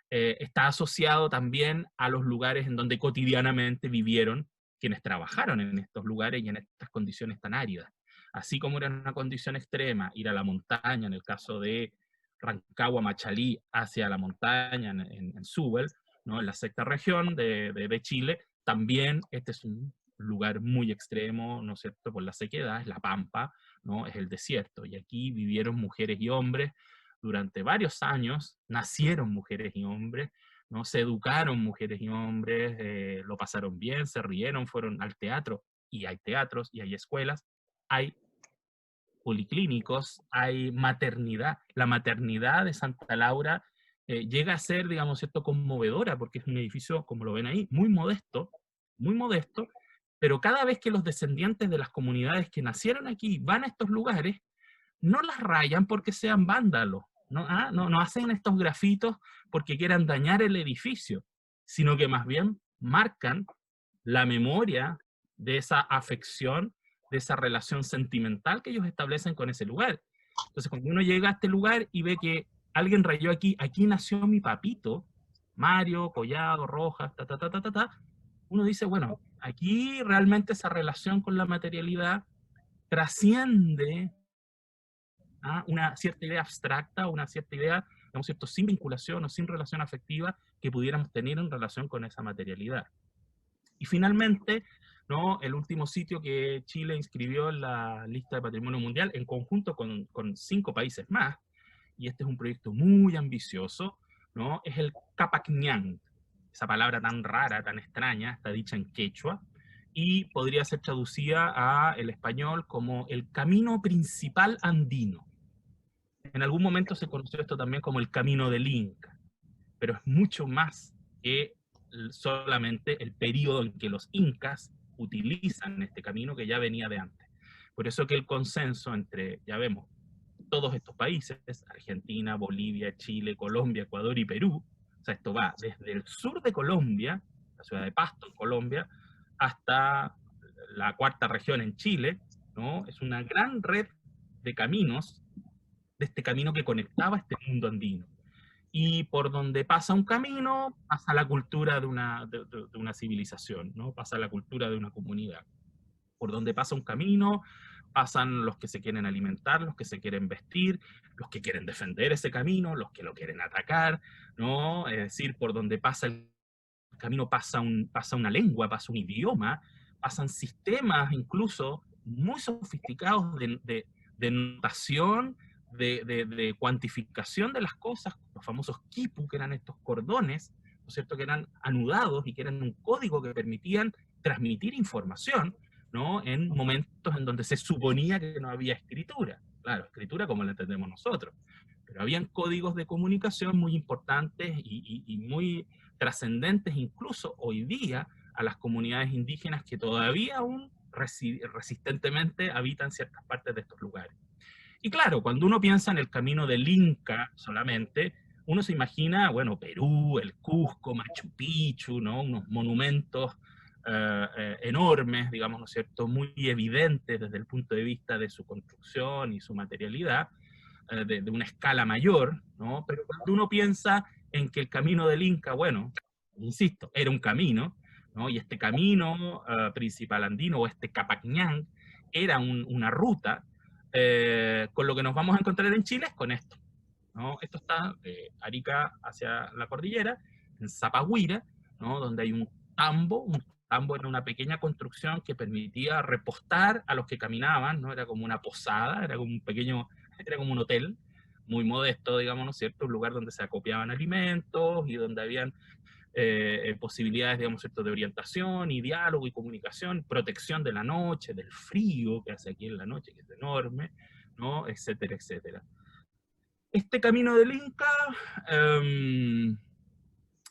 Speaker 1: Está asociado también a los lugares en donde cotidianamente vivieron quienes trabajaron en estos lugares y en estas condiciones tan áridas. Así como era una condición extrema ir a la montaña, en el caso de Rancagua, Machalí, hacia la montaña en Súbel, ¿no? En la sexta región de Chile, también este es un lugar muy extremo, ¿no es cierto?, por la sequedad, es la pampa, ¿no?, es el desierto, y aquí vivieron mujeres y hombres durante varios años, nacieron mujeres y hombres, ¿no? Se educaron mujeres y hombres, lo pasaron bien, se rieron, fueron al teatro, y hay teatros, y hay escuelas, hay policlínicos, hay maternidad. La maternidad de Santa Laura llega a ser, digamos, cierto, conmovedora, porque es un edificio, como lo ven ahí, muy modesto, pero cada vez que los descendientes de las comunidades que nacieron aquí van a estos lugares, no las rayan porque sean vándalos, ¿no? No hacen estos grafitos porque quieran dañar el edificio, sino que más bien marcan la memoria de esa afección, de esa relación sentimental que ellos establecen con ese lugar. Entonces, cuando uno llega a este lugar y ve que alguien rayó aquí, aquí nació mi papito, Mario, Collado, Rojas, uno dice, bueno, aquí realmente esa relación con la materialidad trasciende una cierta idea abstracta, una cierta idea, digamos, cierto, sin vinculación o sin relación afectiva que pudiéramos tener en relación con esa materialidad. Y finalmente, ¿no?, el último sitio que Chile inscribió en la lista de Patrimonio Mundial, en conjunto con 5 países más, y este es un proyecto muy ambicioso, ¿no?, es el Capac Ñan. Esa palabra tan rara, tan extraña, está dicha en quechua, y podría ser traducida al español como el camino principal andino. En algún momento se conoció esto también como el camino del Inca, pero es mucho más que solamente el periodo en que los incas utilizan este camino que ya venía de antes. Por eso que el consenso entre, ya vemos, todos estos países, Argentina, Bolivia, Chile, Colombia, Ecuador y Perú, o sea, esto va desde el sur de Colombia, la ciudad de Pasto en Colombia, hasta la cuarta región en Chile, ¿no? Es una gran red de caminos, de este camino que conectaba este mundo andino. Y por donde pasa un camino, pasa la cultura de una civilización, ¿no? Pasa la cultura de una comunidad. Por donde pasa un camino, pasan los que se quieren alimentar, los que se quieren vestir, los que quieren defender ese camino, los que lo quieren atacar, ¿no? Es decir, por donde pasa el camino pasa una lengua, pasa un idioma, pasan sistemas incluso muy sofisticados de notación, de cuantificación de las cosas, los famosos quipu, que eran estos cordones, ¿no es cierto?, que eran anudados y que eran un código que permitían transmitir información, ¿no?, en momentos en donde se suponía que no había escritura. Claro, escritura como la entendemos nosotros, pero habían códigos de comunicación muy importantes y muy trascendentes incluso hoy día a las comunidades indígenas que todavía aún resistentemente habitan ciertas partes de estos lugares. Y claro, cuando uno piensa en el camino del Inca solamente, uno se imagina, bueno, Perú, el Cusco, Machu Picchu, ¿no?, unos monumentos enormes, digamos, ¿no es cierto?, muy evidentes desde el punto de vista de su construcción y su materialidad, de una escala mayor, ¿no? Pero cuando uno piensa en que el camino del Inca, bueno, insisto, era un camino, ¿no? Y este camino principal andino, o este Capac Ñan, era una ruta, con lo que nos vamos a encontrar en Chile es con esto, ¿no? Esto está de Arica hacia la cordillera, en Zapahuira, ¿no?, donde hay un tambo era una pequeña construcción que permitía repostar a los que caminaban, ¿no? Era como una posada, era como un hotel, muy modesto, digamos, ¿no es cierto?, un lugar donde se acopiaban alimentos y donde habían posibilidades, digamos, ¿cierto?, de orientación y diálogo y comunicación, protección de la noche, del frío que hace aquí en la noche, que es enorme, ¿no?, etcétera, etcétera. Este camino del Inca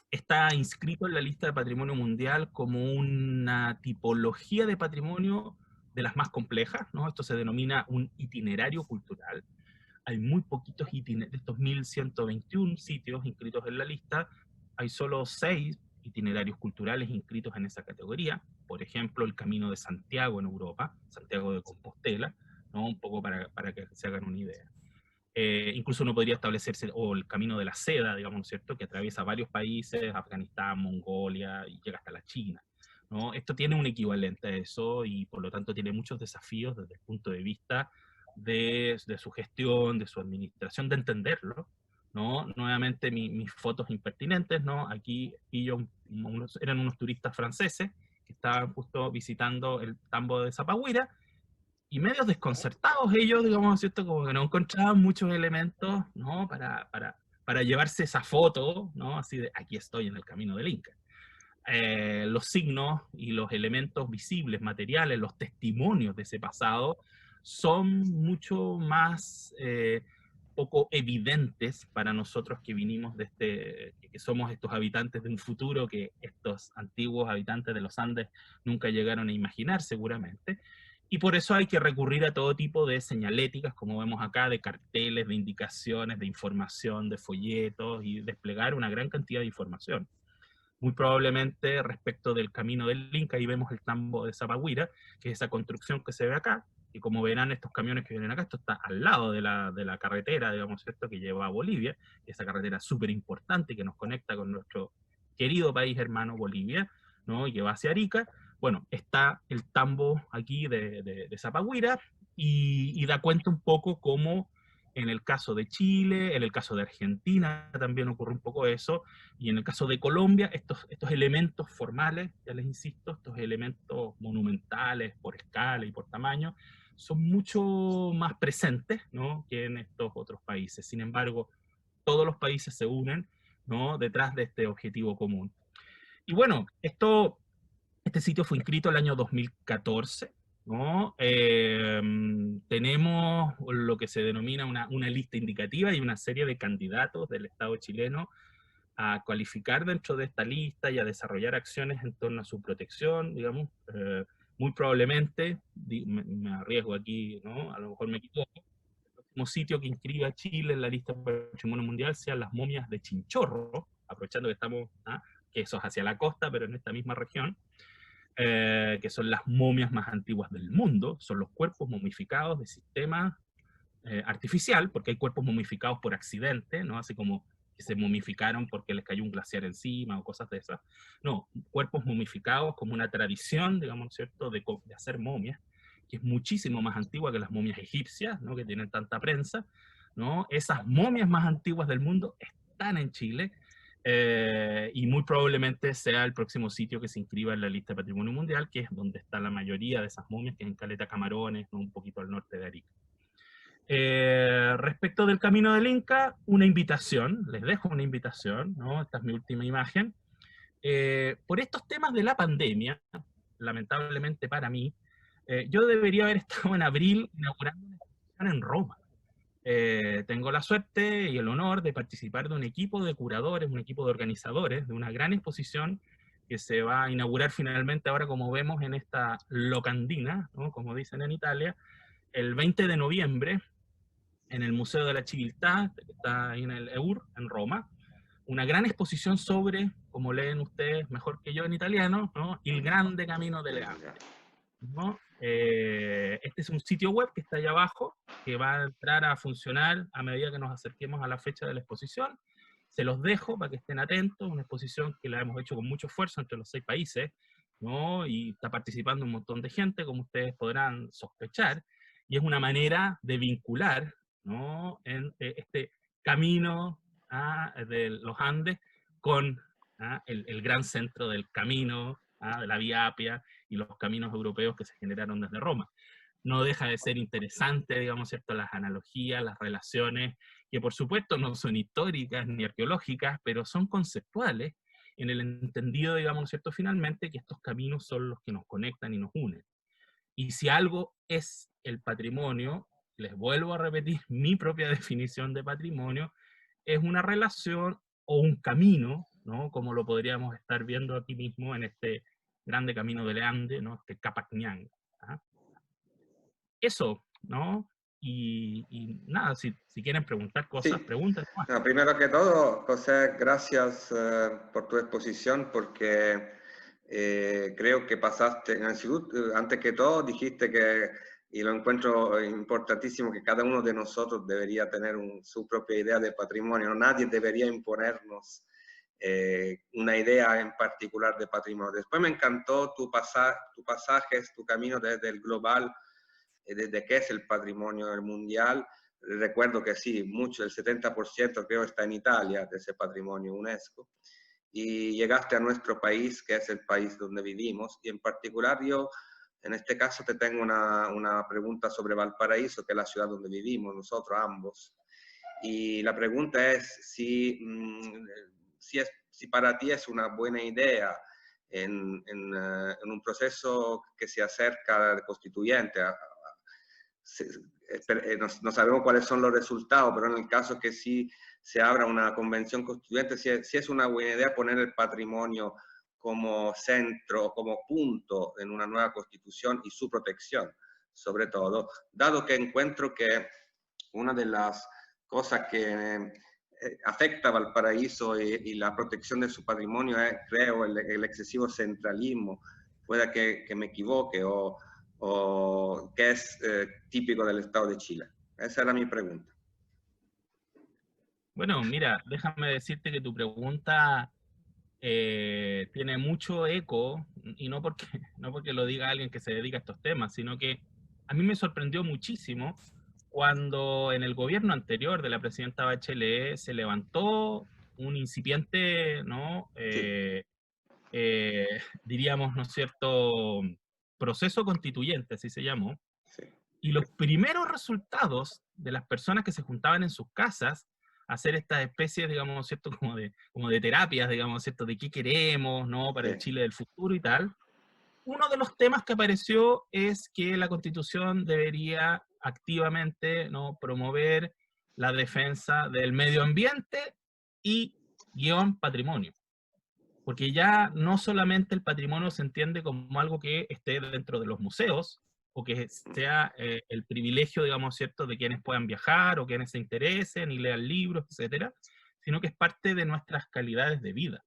Speaker 1: está inscrito en la lista de Patrimonio Mundial como una tipología de patrimonio de las más complejas, ¿no? Esto se denomina un itinerario cultural. hay muy poquitos itinerarios. De estos 1121 sitios inscritos en la lista, hay solo 6 itinerarios culturales inscritos en esa categoría. Por ejemplo, el Camino de Santiago en Europa, Santiago de Compostela, ¿no? Un poco para que se hagan una idea. Incluso uno podría establecerse, o el Camino de la Seda, digamos, ¿cierto?, que atraviesa varios países, Afganistán, Mongolia, y llega hasta la China, ¿no? Esto tiene un equivalente a eso, y por lo tanto tiene muchos desafíos desde el punto de vista de su gestión, de su administración, de entenderlo, ¿no? Nuevamente mis fotos impertinentes, ¿no? Aquí eran unos turistas franceses que estaban justo visitando el tambo de Zapahuira, y medios desconcertados ellos, digamos, ¿cierto? Como que no encontraban muchos elementos, ¿no? Para llevarse esa foto, ¿no? Así de, aquí estoy en el camino del Inca. Los signos y los elementos visibles, materiales, los testimonios de ese pasado, son mucho más poco evidentes para nosotros que vinimos que somos estos habitantes de un futuro que estos antiguos habitantes de los Andes nunca llegaron a imaginar seguramente. Y por eso hay que recurrir a todo tipo de señaléticas, como vemos acá, de carteles, de indicaciones, de información, de folletos, y desplegar una gran cantidad de información. Muy probablemente respecto del camino del Inca, ahí vemos el tambo de Zapahuira, que es esa construcción que se ve acá, y como verán estos camiones que vienen acá, esto está al lado de la carretera, digamos, ¿cierto?, que lleva a Bolivia, esa carretera súper importante que nos conecta con nuestro querido país hermano Bolivia, ¿no?, y que va hacia Arica. Bueno, está el tambo aquí de Zapahuira, y da cuenta un poco cómo en el caso de Chile, en el caso de Argentina también ocurre un poco eso, y en el caso de Colombia, estos elementos formales, ya les insisto, estos elementos monumentales por escala y por tamaño, son mucho más presentes, ¿no?, que en estos otros países. Sin embargo, todos los países se unen, ¿no?, detrás de este objetivo común. Y bueno, este sitio fue inscrito el año 2014, ¿no? Tenemos lo que se denomina una lista indicativa y una serie de candidatos del Estado chileno a cualificar dentro de esta lista y a desarrollar acciones en torno a su protección, digamos. Muy probablemente, me arriesgo aquí, ¿no?, a lo mejor me equivoco, el próximo sitio que inscriba a Chile en la lista del Patrimonio Mundial sean las momias de Chinchorro, aprovechando que estamos, que eso es hacia la costa, pero en esta misma región, que son las momias más antiguas del mundo, son los cuerpos momificados de sistema artificial, porque hay cuerpos momificados por accidente, ¿no? Así como que se momificaron porque les cayó un glaciar encima o cosas de esas. No, cuerpos momificados como una tradición, digamos, ¿cierto?, de hacer momias, que es muchísimo más antigua que las momias egipcias, ¿no?, que tienen tanta prensa, ¿no? Esas momias más antiguas del mundo están en Chile, y muy probablemente sea el próximo sitio que se inscriba en la lista de Patrimonio Mundial, que es donde está la mayoría de esas momias, que es en Caleta Camarones, ¿no?, un poquito al norte de Arica. Respecto del camino del Inca, una invitación, les dejo una invitación, ¿no? Esta es mi última imagen. Por estos temas de la pandemia, lamentablemente para mí, yo debería haber estado en abril inaugurando una exposición en Roma. Tengo la suerte y el honor de participar de un equipo de curadores, un equipo de organizadores de una gran exposición que se va a inaugurar finalmente ahora, como vemos, en esta locandina, ¿no?, como dicen en Italia, el 20 de noviembre, en el Museo de la Civiltà, que está ahí en el EUR, en Roma, una gran exposición sobre, como leen ustedes mejor que yo en italiano, ¿no?, Il Grande Camino delle Ande, ¿no? Este es un sitio web que está allá abajo, que va a entrar a funcionar a medida que nos acerquemos a la fecha de la exposición. Se los dejo para que estén atentos, una exposición que la hemos hecho con mucho esfuerzo entre los 6 países, ¿no?, y está participando un montón de gente, como ustedes podrán sospechar, y es una manera de vincular, ¿no?, en este camino de los Andes con el gran centro del camino, de la Vía Apia, y los caminos europeos que se generaron desde Roma. No deja de ser interesante, digamos, ¿cierto?, las analogías, las relaciones, que por supuesto no son históricas ni arqueológicas, pero son conceptuales, en el entendido, digamos, ¿cierto?, finalmente, que estos caminos son los que nos conectan y nos unen. Y si algo es el patrimonio, les vuelvo a repetir mi propia definición de patrimonio, es una relación o un camino, ¿no?, como lo podríamos estar viendo aquí mismo en este grande camino del Ande, ¿no?, este Capac Ñan. Eso, ¿no? y nada, si quieren preguntar cosas,
Speaker 2: Sí,
Speaker 1: pregunten.
Speaker 2: no, primero que todo, José, gracias por tu exposición, porque creo que pasaste en el instituto, antes que todo dijiste que, y lo encuentro importantísimo, que cada uno de nosotros debería tener su propia idea de patrimonio, nadie debería imponernos una idea en particular de patrimonio. Después me encantó tu pasaje, tu camino desde el global, desde qué es el patrimonio del mundial. Recuerdo que sí, mucho, el 70% creo está en Italia de ese patrimonio UNESCO. Y llegaste a nuestro país, que es el país donde vivimos, y en particular yo, en este caso, te tengo una pregunta sobre Valparaíso, que es la ciudad donde vivimos nosotros ambos. Y la pregunta es si para ti es una buena idea en un proceso que se acerca al constituyente. No sabemos cuáles son los resultados, pero en el caso que sí se abra una convención constituyente, si es una buena idea poner el patrimonio como centro, como punto en una nueva constitución y su protección, sobre todo, dado que encuentro que una de las cosas que afecta a Valparaíso y la protección de su patrimonio es, creo, el excesivo centralismo. Pueda que me equivoque o que es típico del Estado de Chile. Esa era mi pregunta.
Speaker 1: Bueno, mira, déjame decirte que tu pregunta tiene mucho eco, y no porque, no porque lo diga alguien que se dedica a estos temas, sino que a mí me sorprendió muchísimo cuando en el gobierno anterior de la presidenta Bachelet se levantó un incipiente, ¿no?
Speaker 2: Sí,
Speaker 1: Diríamos, ¿no es cierto?, proceso constituyente, así se llamó,
Speaker 2: sí,
Speaker 1: y los primeros resultados de las personas que se juntaban en sus casas a hacer estas especies, digamos, ¿cierto?, como de terapias, digamos, ¿cierto?, de qué queremos, ¿no?, para el
Speaker 2: sí,
Speaker 1: Chile del futuro y tal. Uno de los temas que apareció es que la Constitución debería activamente, ¿no?, promover la defensa del medio ambiente y guión patrimonio. Porque ya no solamente el patrimonio se entiende como algo que esté dentro de los museos, o que sea el privilegio, digamos, ¿cierto?, de quienes puedan viajar, o quienes se interesen y lean libros, etcétera, sino que es parte de nuestras calidades de vida.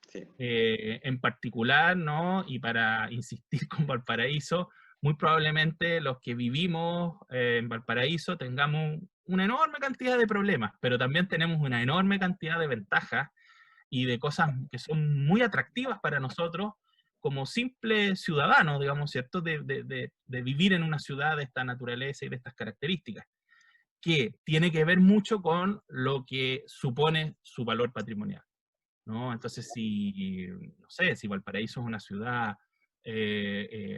Speaker 2: sí,
Speaker 1: En particular, ¿no? Y para insistir con Valparaíso, muy probablemente los que vivimos en Valparaíso tengamos una enorme cantidad de problemas, pero también tenemos una enorme cantidad de ventajas y de cosas que son muy atractivas para nosotros como simples ciudadanos, digamos, ¿cierto? De vivir en una ciudad de esta naturaleza y de estas características, que tiene que ver mucho con lo que supone su valor patrimonial, ¿no? Entonces, si, no sé, si Valparaíso es una ciudad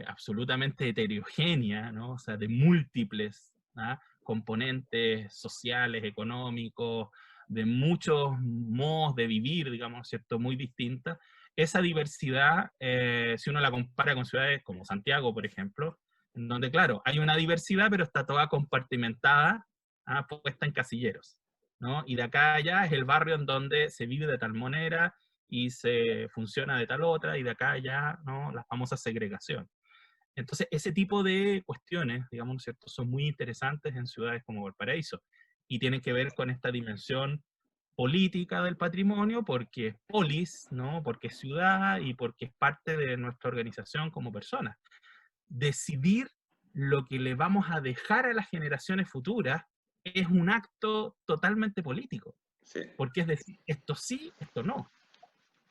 Speaker 1: absolutamente heterogénea, ¿no? O sea, de múltiples, ¿ah?, componentes sociales, económicos, de muchos modos de vivir, digamos, ¿cierto?, muy distintas. Esa diversidad, si uno la compara con ciudades como Santiago, por ejemplo, en donde, claro, hay una diversidad, pero está toda compartimentada, ¿ah?, puesta en casilleros, ¿no? Y de acá a allá es el barrio en donde se vive de tal manera y se funciona de tal otra, y de acá a allá, ¿no?, la famosa segregación. Entonces, ese tipo de cuestiones, digamos, ¿cierto?, son muy interesantes en ciudades como Valparaíso, y tienen que ver con esta dimensión política del patrimonio, porque es polis, ¿no?, porque es ciudad y porque es parte de nuestra organización como personas. Decidir lo que le vamos a dejar a las generaciones futuras es un acto totalmente político,
Speaker 2: sí,
Speaker 1: porque es decir, esto sí, esto no.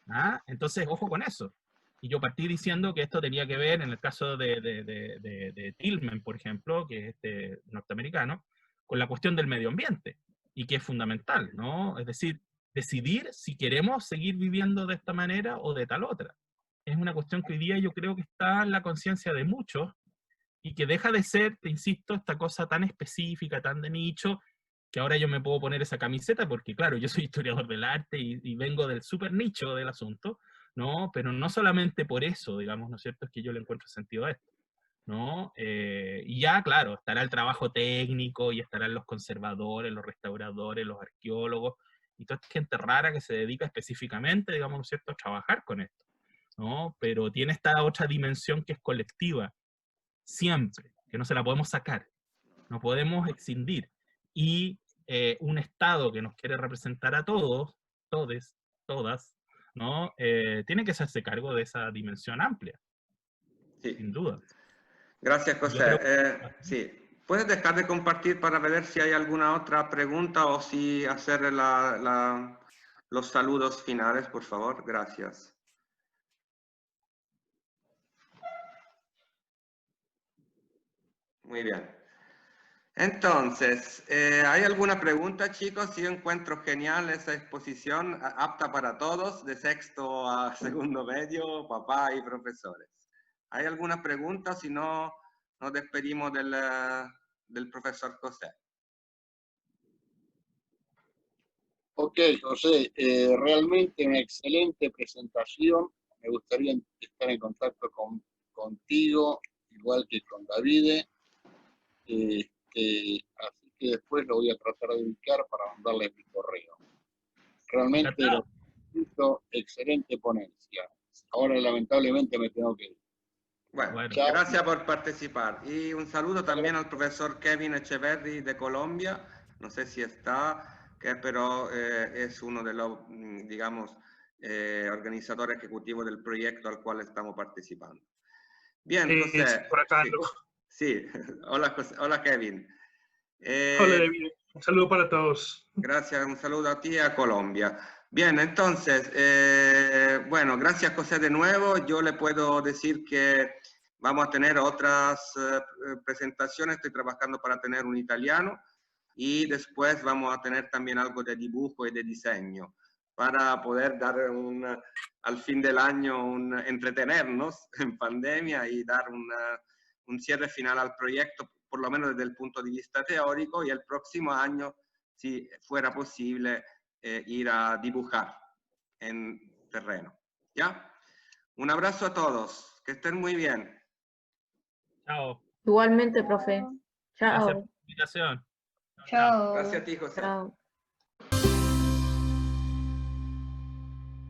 Speaker 1: ¿Ah? Entonces, ojo con eso. Y yo partí diciendo que esto tenía que ver, en el caso de Tillman, por ejemplo, que es este norteamericano, con la cuestión del medio ambiente, y que es fundamental, ¿no? Es decir, decidir si queremos seguir viviendo de esta manera o de tal otra. Es una cuestión que hoy día yo creo que está en la conciencia de muchos, y que deja de ser, te insisto, esta cosa tan específica, tan de nicho, que ahora yo me puedo poner esa camiseta porque, claro, yo soy historiador del arte y vengo del súper nicho del asunto, ¿no? Pero no solamente por eso, digamos, ¿no es cierto?, es que yo le encuentro sentido a esto, ¿no? Y ya, claro, estará el trabajo técnico y estarán los conservadores, los restauradores, los arqueólogos y toda esta gente rara que se dedica específicamente, digamos, ¿no es cierto?, a trabajar con esto, ¿no? Pero tiene esta otra dimensión que es colectiva, siempre, que no se la podemos sacar, no podemos escindir. Y un Estado que nos quiere representar a todos, todes, todas, ¿no? Tiene que hacerse cargo de esa dimensión amplia,
Speaker 2: Sí.
Speaker 1: sin duda.
Speaker 2: Gracias,
Speaker 1: Yo creo
Speaker 2: José. Sí. ¿Puedes dejar de compartir para ver si hay alguna otra pregunta o si hacer los saludos finales, por favor? Gracias. Muy bien. Entonces, ¿hay alguna pregunta, chicos? Yo encuentro genial esa exposición, apta para todos, de sexto a segundo medio, papá y profesores. ¿Hay alguna pregunta? Si no, nos despedimos del profesor José.
Speaker 3: Ok, José, realmente una excelente presentación. Me gustaría estar en contacto contigo, igual que con David. Así que después lo voy a tratar de ubicar para mandarle mi correo. Realmente excelente ponencia. Ahora lamentablemente me tengo que ir.
Speaker 2: Bueno, gracias por participar. Y un saludo también al profesor Kevin Echeverry de Colombia. No sé si está, pero es uno de los, digamos, organizadores ejecutivos del proyecto al cual estamos participando. Bien, José.
Speaker 4: Por acá.
Speaker 2: Sí. Hola, José. Hola, Kevin.
Speaker 4: Hola, David. Un saludo para todos.
Speaker 2: Gracias, un saludo a ti y a Colombia. Bien, entonces, bueno, gracias, José, de nuevo. Yo le puedo decir que vamos a tener otras presentaciones. Estoy trabajando para tener un italiano y después vamos a tener también algo de dibujo y de diseño para poder dar al fin del año entretenernos en pandemia y dar un cierre final al proyecto, por lo menos desde el punto de vista teórico, y el próximo año, si fuera posible, ir a dibujar en terreno. ¿Ya? Un abrazo a todos. Que estén muy bien.
Speaker 1: Chao.
Speaker 5: Igualmente, profe. Chao.
Speaker 1: Gracias por la invitación.
Speaker 6: Chao.
Speaker 2: Gracias a ti, José.
Speaker 5: Chao.